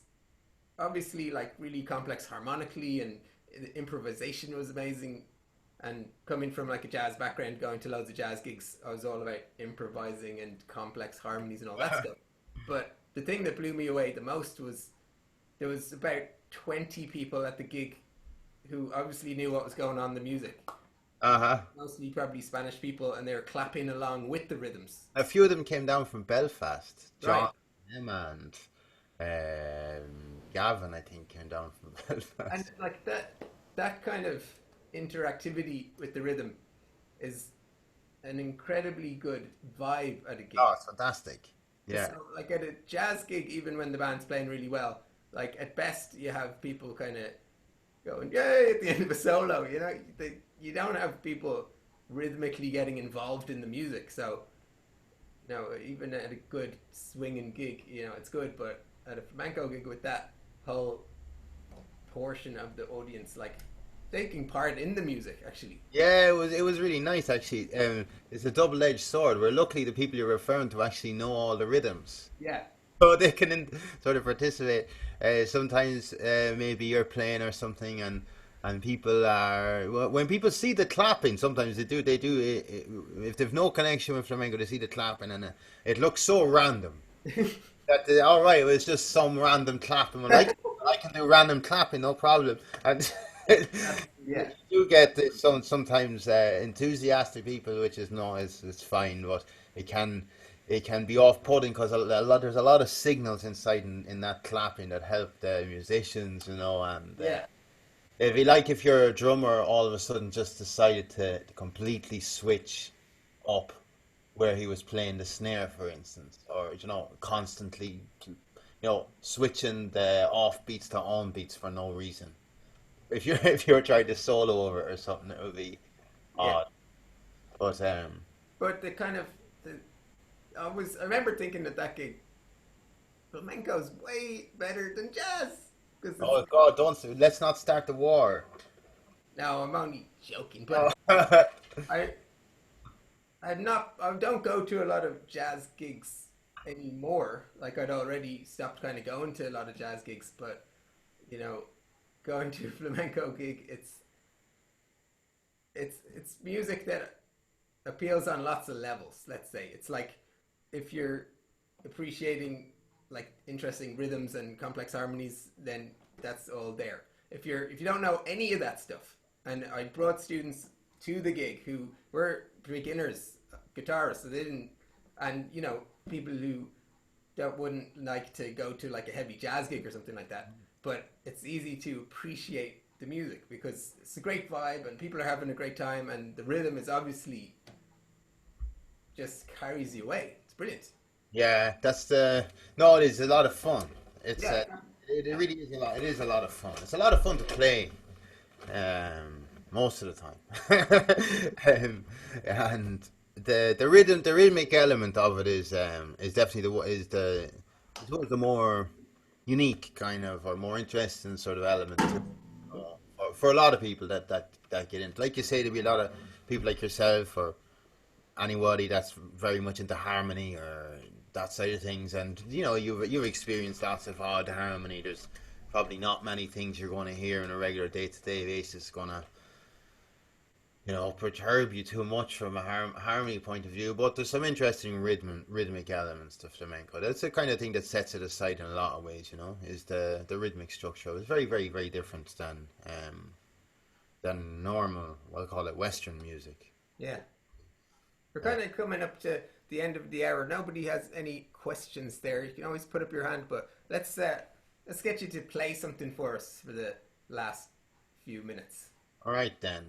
obviously like really complex harmonically, and the improvisation was amazing. And coming from like a jazz background, going to loads of jazz gigs, I was all about improvising and complex harmonies and all that stuff. But the thing that blew me away the most was there was about 20 people at the gig who obviously knew what was going on in the music. Uh-huh. Mostly probably Spanish people, and they were clapping along with the rhythms. A few of them came down from Belfast. Right. John him and Gavin, I think, came down from Belfast. And like that kind of interactivity with the rhythm is an incredibly good vibe at a gig. Oh, it's fantastic. Yeah. So, like at a jazz gig, even when the band's playing really well, like at best you have people kind of going yay at the end of a solo. You know, you don't have people rhythmically getting involved in the music. So, you know, even at a good swinging gig, you know, it's good. But at a flamenco gig with that whole portion of the audience, like taking part in the music, actually. Yeah, it was really nice actually. It's a double-edged sword. We're lucky the people you're referring to actually know all the rhythms, Yeah. so they can sort of participate. Sometimes maybe you're playing or something, and people are when people see the clapping. Sometimes they do. If they've no connection with flamenco, they see the clapping, and it looks so random. That all right, well, it's just some random clapping. Well, I can do random clapping, no problem. And Yeah. you get this sometimes enthusiastic people, which is no, it's fine, but it can be off-putting because there's a lot of signals inside in that clapping that help the musicians, you know, and Yeah. if you're a drummer, all of a sudden just decided to completely switch up where he was playing the snare, for instance, or you know, constantly, you know, switching the off beats to on beats for no reason. If you're trying to solo over it or something, it would be Yeah. odd. But But the kind of I remember thinking at that gig, flamenco's way better than jazz because oh God, let's not start the war. no, I'm only joking, but Oh. I I don't go to a lot of jazz gigs anymore. Like I'd already stopped kind of going to a lot of jazz gigs, but you know, going to a flamenco gig, it's music that appeals on lots of levels. Let's say it's like if you're appreciating like interesting rhythms and complex harmonies, then that's all there. If you don't know any of that stuff, and I brought students to the gig who were beginners, guitarists, so they didn't and people who that wouldn't like to go to like a heavy jazz gig or something like that. But it's easy to appreciate the music because it's a great vibe and people are having a great time and the rhythm is obviously just carries you away. It's brilliant. Yeah, that's the no. It is a lot of fun. It's Yeah, it really is a lot. It is a lot of fun. It's a lot of fun to play. Most of the time. And the rhythmic element of it is definitely is one of the more unique kind of or more interesting sort of elements for a lot of people that get into. Like you say, there'll be a lot of people like yourself or anybody that's very much into harmony or that side of things, and you've experienced lots of odd harmony. There's probably not many things you're going to hear on a regular day-to-day basis going to perturb you too much from a harmony point of view, but there's some interesting rhythmic elements to flamenco. That's the kind of thing that sets it aside in a lot of ways, is the rhythmic structure. It's very, very, very different than normal, we'll call it Western music. yeah. We're kind of coming up to the end of the hour. Nobody has any questions there. You can always put up your hand, but let's get you to play something for us for the last few minutes. All right then.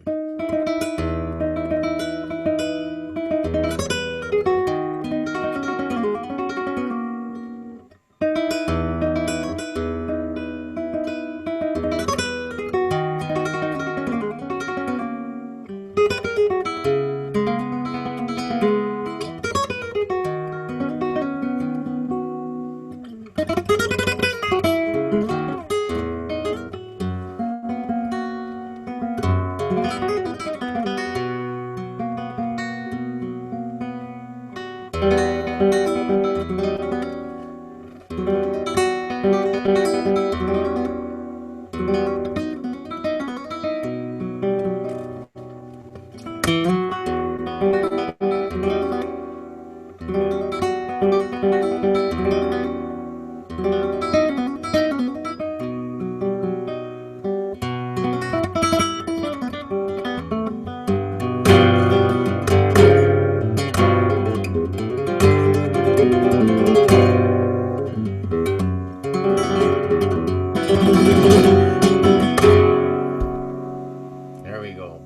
There we go.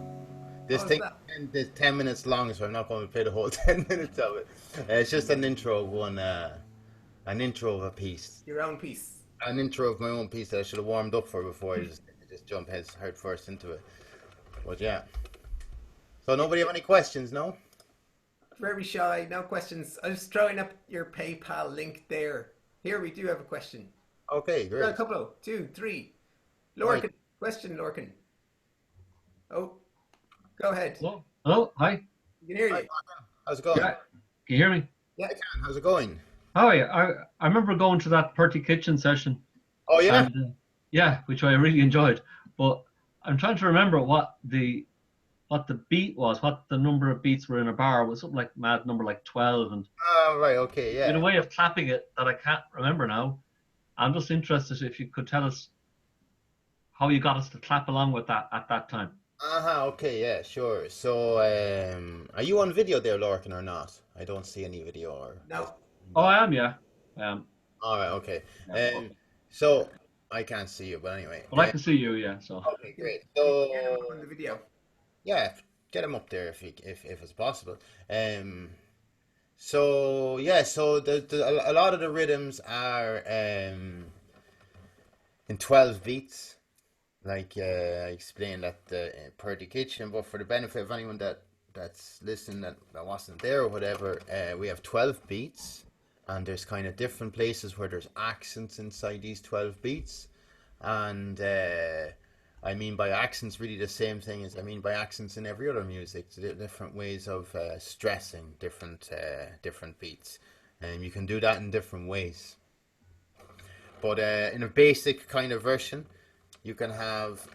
This What was thing that? is 10 minutes long, so I'm not going to play the whole 10 minutes of it. It's just an intro of an intro of a piece. Your own piece. An intro of my own piece that I should have warmed up for before I just jump head first into it. But yeah. So nobody have any questions, no? Very shy, no questions. I was throwing up your PayPal link there. Here we do have a question. Okay, Got a great. couple, two, three. Right. Lorcan, question, Lorcan. Oh, go ahead. Hello? Hello? Hi? We can hear Hi, you. how's it going? Yeah. Can you hear me? Yeah. I can. How's it going? Hi. I remember going to that Purty Kitchen session, Oh yeah. and yeah, which I really enjoyed. But I'm trying to remember what the beat was, what the number of beats were in a bar. It was something like mad number like 12, and Right. Okay. in a Yeah. way of clapping it that I can't remember now. I'm just interested if you could tell us how you got us to clap along with that at that time. Okay. Yeah. Sure. So, are you on video there, Lorcan, or not? I don't see any video or. No. Oh, I am, yeah. All right. Okay. Yeah. So I can't see you, but anyway. But I can see you, yeah. So Okay. Great. Get him up So on the video. yeah, get him up there if it's possible. Um. So yeah. So a lot of the rhythms are in 12 beats. Like I explained at the Purdy Kitchen, but for the benefit of anyone that's listening that wasn't there or whatever, we have 12 beats, and there's kind of different places where there's accents inside these 12 beats, and I mean by accents really the same thing as I mean by accents in every other music. Different ways of stressing different beats, and you can do that in different ways. But in a basic kind of version, you can have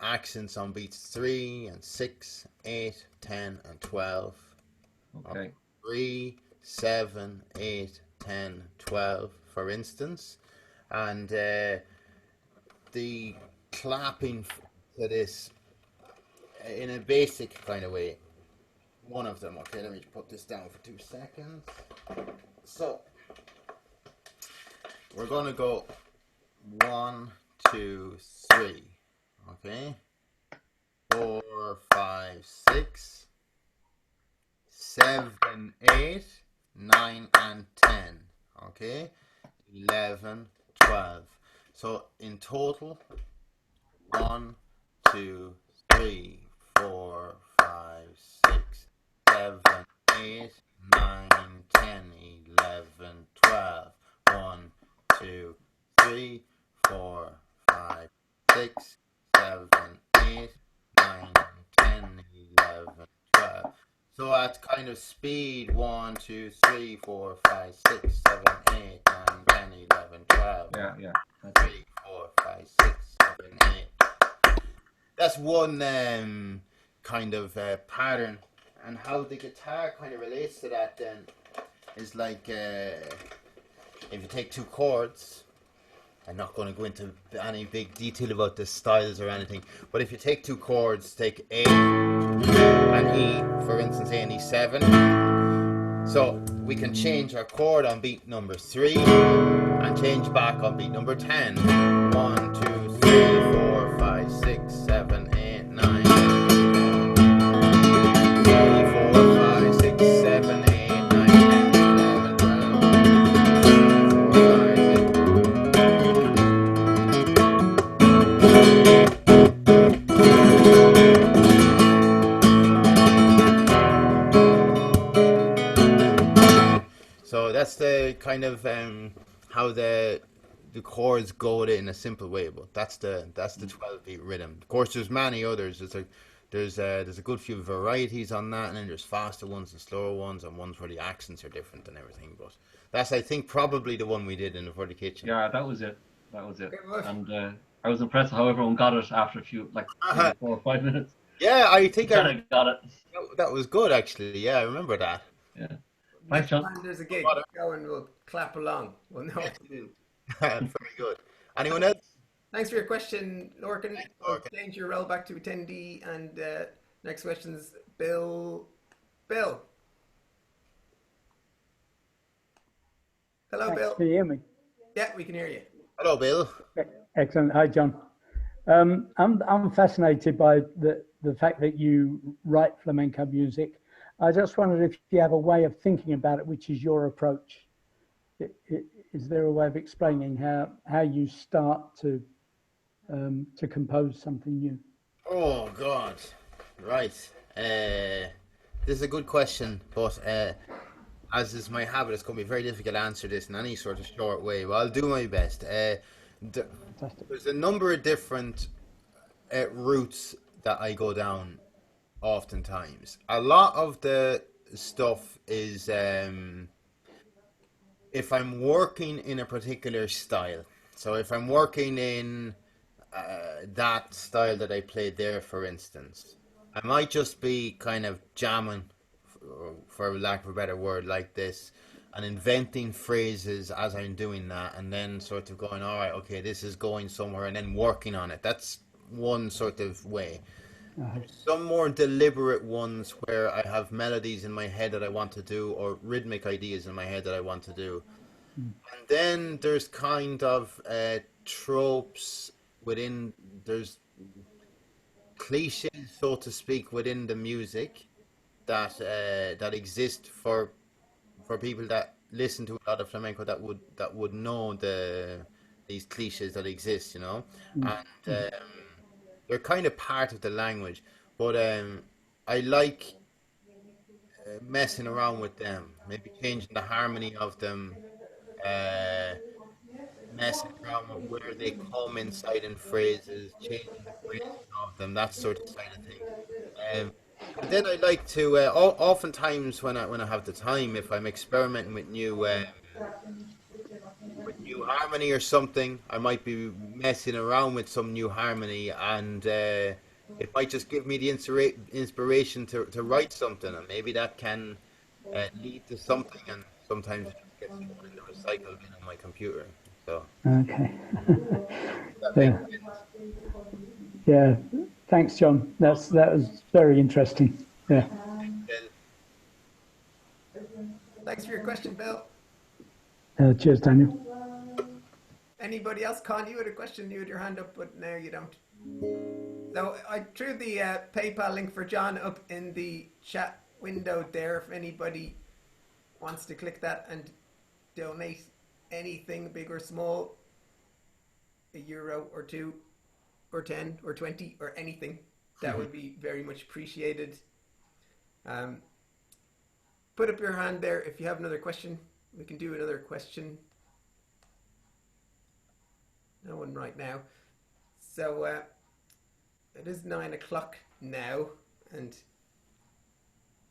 accents on beats 3 and 6, 8, 10, and 12. okay. 3, 7, 8, 10, 12, for instance. And the clapping to this in a basic kind of way one of them. Okay, let me put this down for 2 seconds. So we're gonna go 1, 2, 3. Okay, 4, 5, 6, 7, 8, 9, and 10. Okay, 11, 12. So in total, 1, 2, 3, 4, 5, 6, 7, 8, 9, 10, 11, 12. 1, 2, 3, 4, 5, 6, 7, 8, 9, 10, 11, 12. So at kind of speed, 1, 2, 3, 4, 5, 6, 7, 8, 9, 10, 11, 12. Yeah. 3, 4, 5, 6, 7, 8. That's one kind of pattern. And how the guitar kind of relates to that then is like if you take 2 chords, I'm not going to go into any big detail about the styles or anything, but if you take 2 chords, take A and E, for instance, A and E7, so we can change our chord on beat number 3 and change back on beat number 10. 1, 2, 3, 4, 5, 6, 7, 8, 9, 3, 4, 5, 6, 7, 8, 9, 10, 11, 12. So that's the kind of how the chords go in a simple way, but that's the 12-beat rhythm. Of course, there's many others. There's a good few varieties on that, and then there's faster ones and slower ones, and ones where the accents are different and everything. But that's, I think, probably the one we did in the For the Kitchen. Yeah, that was it. And I was impressed how everyone got it after a few, like 4 or 5 minutes. Yeah, I think I got it. That was good, actually. Yeah, I remember that. Yeah. Next Thanks, John. time there's a gig, go and we'll clap along. We'll know what to do. Very good. Anyone else? Thanks for your question, Lorcan. Thanks, I'll Lorcan. change your role back to attendee. And next question's Bill. Bill. Hello, Thanks. Bill. Can you hear me? Yeah, we can hear you. Hello, Bill. Excellent. Hi, John. I'm fascinated by the fact that you write flamenco music. I just wondered if you have a way of thinking about it, which is your approach. Is there a way of explaining how you start to compose something new? Oh, God. Right. This is a good question, but as is my habit, it's going to be very difficult to answer this in any sort of short way. But I'll do my best. There's a number of different routes that I go down oftentimes. A lot of the stuff is if I'm working in a particular style. So if I'm working in that style that I played there, for instance, I might just be kind of jamming, for lack of a better word, like this, and inventing phrases as I'm doing that, and then sort of going, all right, okay, this is going somewhere, and then working on it. That's one sort of way. Some more deliberate ones where I have melodies in my head that I want to do, or rhythmic ideas in my head that I want to do. And then there's kind of tropes within, there's cliches, so to speak, within the music that that exist for people that listen to a lot of flamenco that would know these cliches that exist, you know, and they're kind of part of the language. But I like messing around with them, maybe changing the harmony of them, messing around with where they come inside in phrases, changing the phrasing of them, that sort of side of things. And then I like to, oftentimes when I have the time, if I'm experimenting with new harmony or something, I might be messing around with some new harmony, and it might just give me the inspiration to write something, and maybe that can lead to something, and sometimes it just gets thrown in the recycle bin on my computer. So Okay. that makes sense. Yeah. Thanks, John. That was very interesting. Yeah. Thanks for your question, Bill. Cheers, Daniel. Anybody else? Con, you had a question, you had your hand up, but now you don't. So I threw the PayPal link for John up in the chat window there if anybody wants to click that and donate anything, big or small, €1 or 2 or 10 or 20 or anything. That would be very much appreciated. Put up your hand there if you have another question. We can do another question. No one right now. So it is 9 o'clock now, and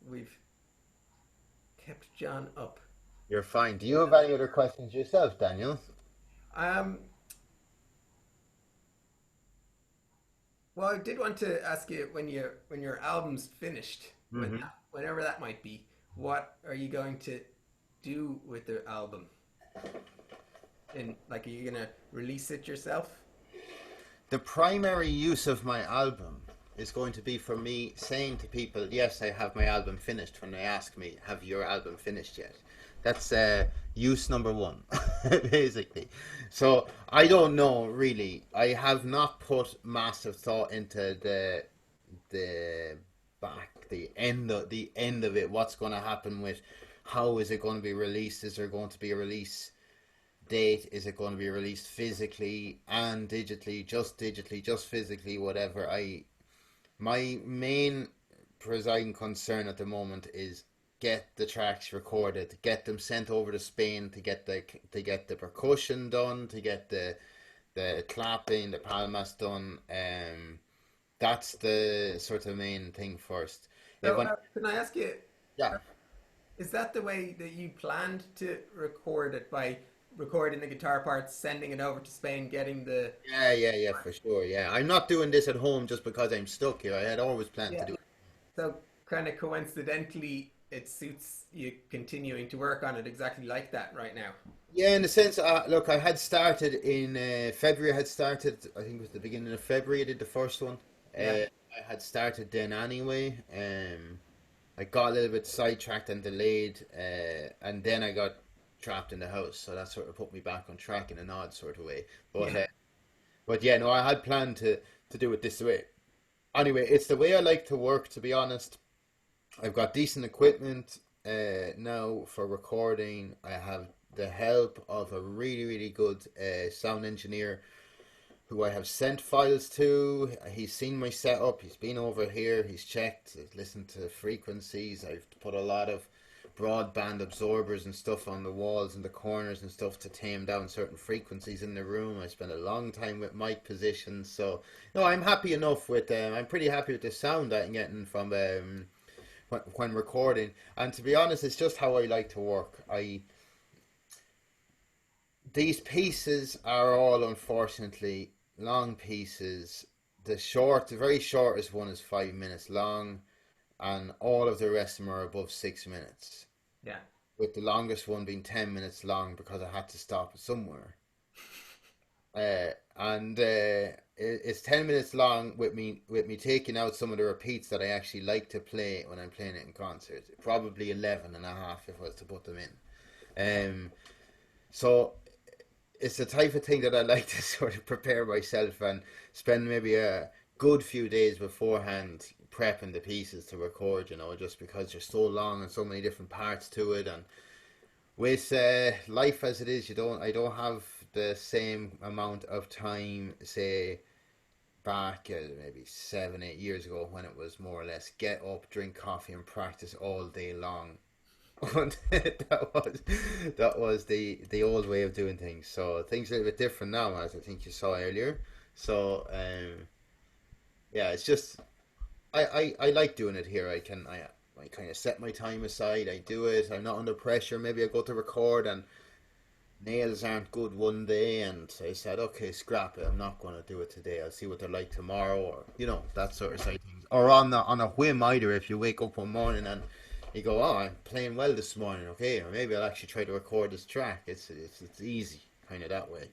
we've kept John up. You're fine. Do you have any other questions yourself, Daniel? Well, I did want to ask you when your album's finished, whenever that might be, what are you going to do with the album? And like, are you gonna release it yourself? The primary use of my album is going to be for me saying to people, yes, I have my album finished, when they ask me, have your album finished yet? That's use number one, basically. So I don't know, really. I have not put massive thought into the end of it. What's going to happen with, how is it going to be released? Is there going to be a release date? Is it going to be released physically and digitally, just physically, whatever? My main presiding concern at the moment is get the tracks recorded, get them sent over to Spain, to get the percussion done, to get the clapping, the palmas done. That's the sort of main thing first. So, can I ask you? Yeah. Is that the way that you planned to record it, by recording the guitar parts, sending it over to Spain, getting the... Yeah, for sure, yeah. I'm not doing this at home just because I'm stuck here. I had always planned to do it. So, kind of coincidentally, it suits you continuing to work on it exactly like that right now. Yeah, in the sense, look, I had started in February. I think it was the beginning of February I did the first one. I had started then anyway. I got a little bit sidetracked and delayed, and then I got trapped in the house, so that sort of put me back on track in an odd sort of way. But yeah, no, I had planned to do it this way. Anyway, it's the way I like to work, to be honest. I've got decent equipment now for recording. I have the help of a really, really good sound engineer who I have sent files to. He's seen my setup. He's been over here. He's checked, listened to frequencies. I've put a lot of broadband absorbers and stuff on the walls and the corners and stuff to tame down certain frequencies in the room. I spent a long time with mic positions. So, no, I'm happy enough with I'm pretty happy with the sound I'm getting from when recording. And to be honest, it's just how I like to work. These pieces are all, unfortunately, long pieces. The very shortest one is 5 minutes long, and all of the rest of them are above 6 minutes. Yeah. With the longest one being 10 minutes long because I had to stop somewhere. It's 10 minutes long with me taking out some of the repeats that I actually like to play when I'm playing it in concerts. Probably 11 and a half if I was to put them in. So it's the type of thing that I like to sort of prepare myself and spend maybe a good few days beforehand prepping the pieces to record, just because they're so long and so many different parts to it. And with life as it is, I don't have the same amount of time, say, back maybe 7-8 years ago, when it was more or less get up, drink coffee and practice all day long. And that was the old way of doing things. So things are a little bit different now, as I think you saw earlier. So yeah, it's just I like doing it here. I kind of set my time aside. I do it. I'm not under pressure. Maybe I go to record and nails aren't good one day, and I said, okay, scrap it. I'm not going to do it today. I'll see what they're like tomorrow, or that sort of side of things. Or on a whim either. If you wake up one morning and you go, oh, I'm playing well this morning, okay, or maybe I'll actually try to record this track. It's easy, kind of that way.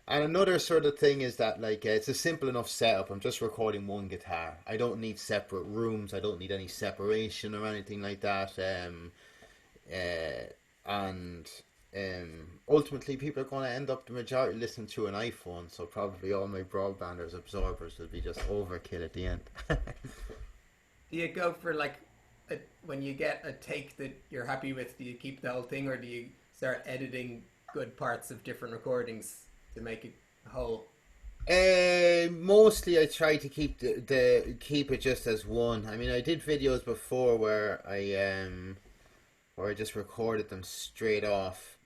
And another sort of thing is that, like, it's a simple enough setup. I'm just recording one guitar. I don't need separate rooms. I don't need any separation or anything like that. And ultimately, people are going to end up the majority listening to an iPhone. So probably all my broadbanders absorbers will be just overkill at the end. Do you go for like when you get a take that you're happy with? Do you keep the whole thing, or do you start editing good parts of different recordings to make it a whole? Mostly I try to keep the keep it just as one. I mean, I did videos before where I just recorded them straight off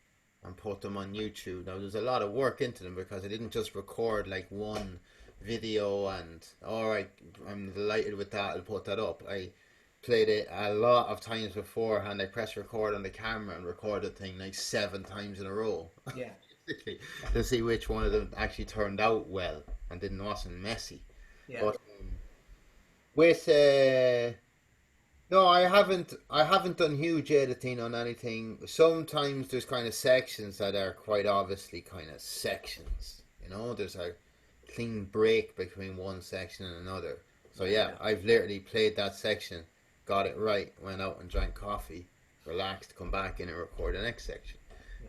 and put them on YouTube. Now there's a lot of work into them because I didn't just record like one video and all right, I'm delighted with that, I'll put that up. I played it a lot of times beforehand. I pressed record on the camera and recorded the thing like 7 times in a row. Yeah. To see which one of them actually turned out well and wasn't messy. Yeah. But with no, I haven't done huge editing on anything. Sometimes there's kind of sections that are quite obviously kind of sections. You know, there's a clean break between one section and another. So yeah, I've literally played that section, got it right, went out and drank coffee, relaxed, come back in and record the next section.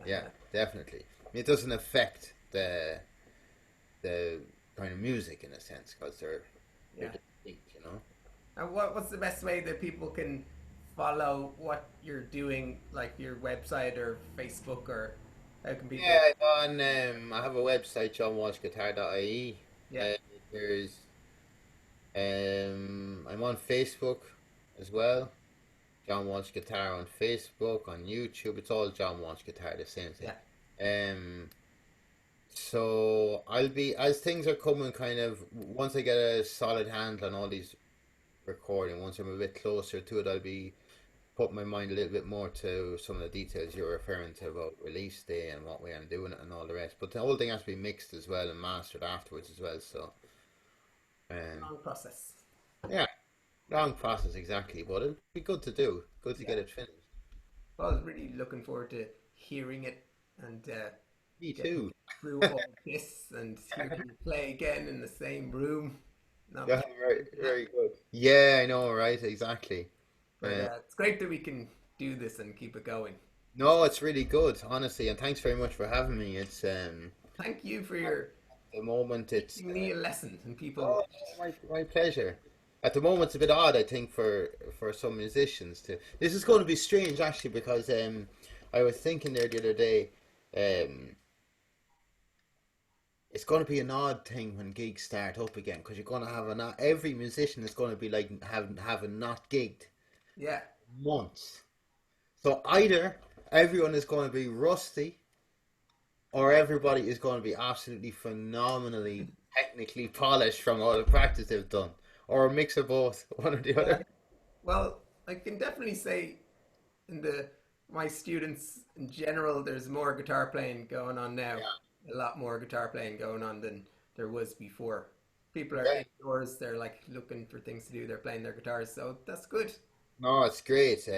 Yeah, definitely. It doesn't affect the kind of music in a sense because they're distinct, you know. And what's the best way that people can follow what you're doing, like your website or Facebook, or how can people? Yeah, on I have a website, johnwalshguitar.ie. Yeah. There's I'm on Facebook as well. John Walsh Guitar on Facebook, on YouTube. It's all John Walsh Guitar, the same thing. Yeah. So I'll be, as things are coming, kind of once I get a solid handle on all these recording, once I'm a bit closer to it, I'll be putting my mind a little bit more to some of the details you're referring to about release day and what way I'm doing it and all the rest. But the whole thing has to be mixed as well and mastered afterwards as well. So Long process. yeah, long process exactly, but it'll be good to do, good to get it finished. Well, I was really looking forward to hearing it and Me too. through all this and hearing you play again in the same room. Yeah, right, very good. Yeah, I know, right? Exactly. But it's great that we can do this and keep it going. No, it's really good, honestly, and thanks very much for having me. It's Thank you for your the moment it's giving me a lesson and people. oh, my pleasure. At the moment, it's a bit odd, I think, for some musicians to. This is going to be strange, actually, because I was thinking there the other day, it's going to be an odd thing when gigs start up again, because you're going to have every musician is going to be like having not gigged Yeah. months. So either everyone is going to be rusty, or everybody is going to be absolutely phenomenally technically polished from all the practice they've done, or a mix of both, one or the other. Well, I can definitely say in my students in general, there's more guitar playing going on now. A lot more guitar playing going on than there was before. People are indoors, they're like looking for things to do, they're playing their guitars, so that's good. No, it's great.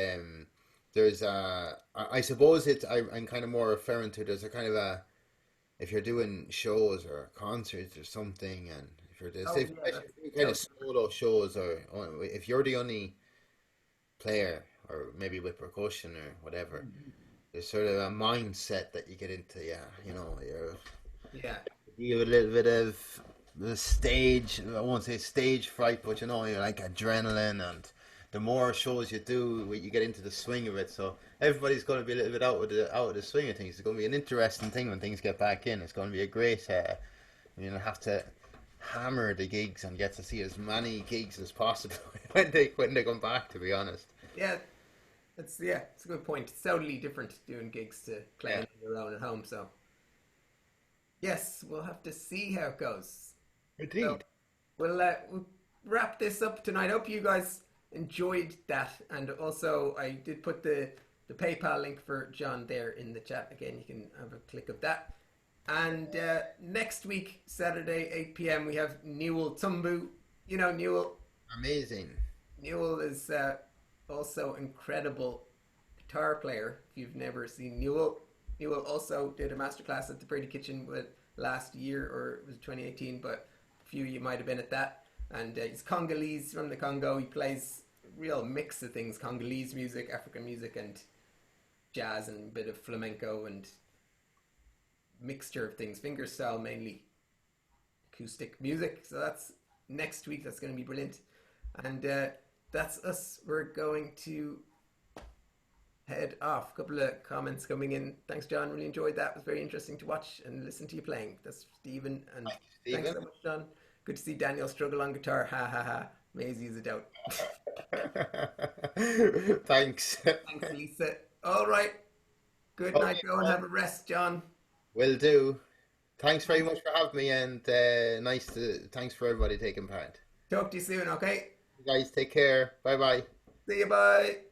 There's I suppose I'm kind of more referring to there's a kind of a if you're doing shows or concerts or something, and if you're kind of solo shows, or if you're the only player or maybe with percussion or whatever, there's sort of a mindset that you get into. Yeah, you know, you have a little bit of the stage. I won't say stage fright, but you know, you're like adrenaline, and the more shows you do, you get into the swing of it. So everybody's going to be a little bit out of the swing of things. It's going to be an interesting thing when things get back in. It's going to be a great. You know, have to hammer the gigs and get to see as many gigs as possible when they come back. To be honest. Yeah, it's a good point. It's totally different doing gigs to playing on your own at home. So yes, we'll have to see how it goes. Indeed. So, we'll wrap this up tonight. Hope you guys enjoyed that, and also I did put the PayPal link for John there in the chat. Again, you can have a click of that. And next week, Saturday, 8 p.m, we have Newell Tumbu. You know Newell. Amazing. Newell is also incredible guitar player. If you've never seen Newell also did a masterclass at the Brady Kitchen last year, or it was 2018, but a few of you might have been at that. And he's Congolese, from the Congo. He plays a real mix of things: Congolese music, African music, and jazz and a bit of flamenco and mixture of things, fingerstyle mainly, acoustic music. So that's next week. That's going to be brilliant. And that's us. We're going to head off. A couple of comments coming in. Thanks, John. Really enjoyed that. It was very interesting to watch and listen to you playing. That's Stephen. And thanks so much, John. Good to see Daniel struggle on guitar. Ha ha ha. Maisie is a doubt. Thanks. Thanks, Lisa. All right. Good night. Go and have a rest, John. Will do. Thanks very much for having me, and thanks for everybody taking part. Talk to you soon, okay? You guys take care. Bye bye. See you, bye.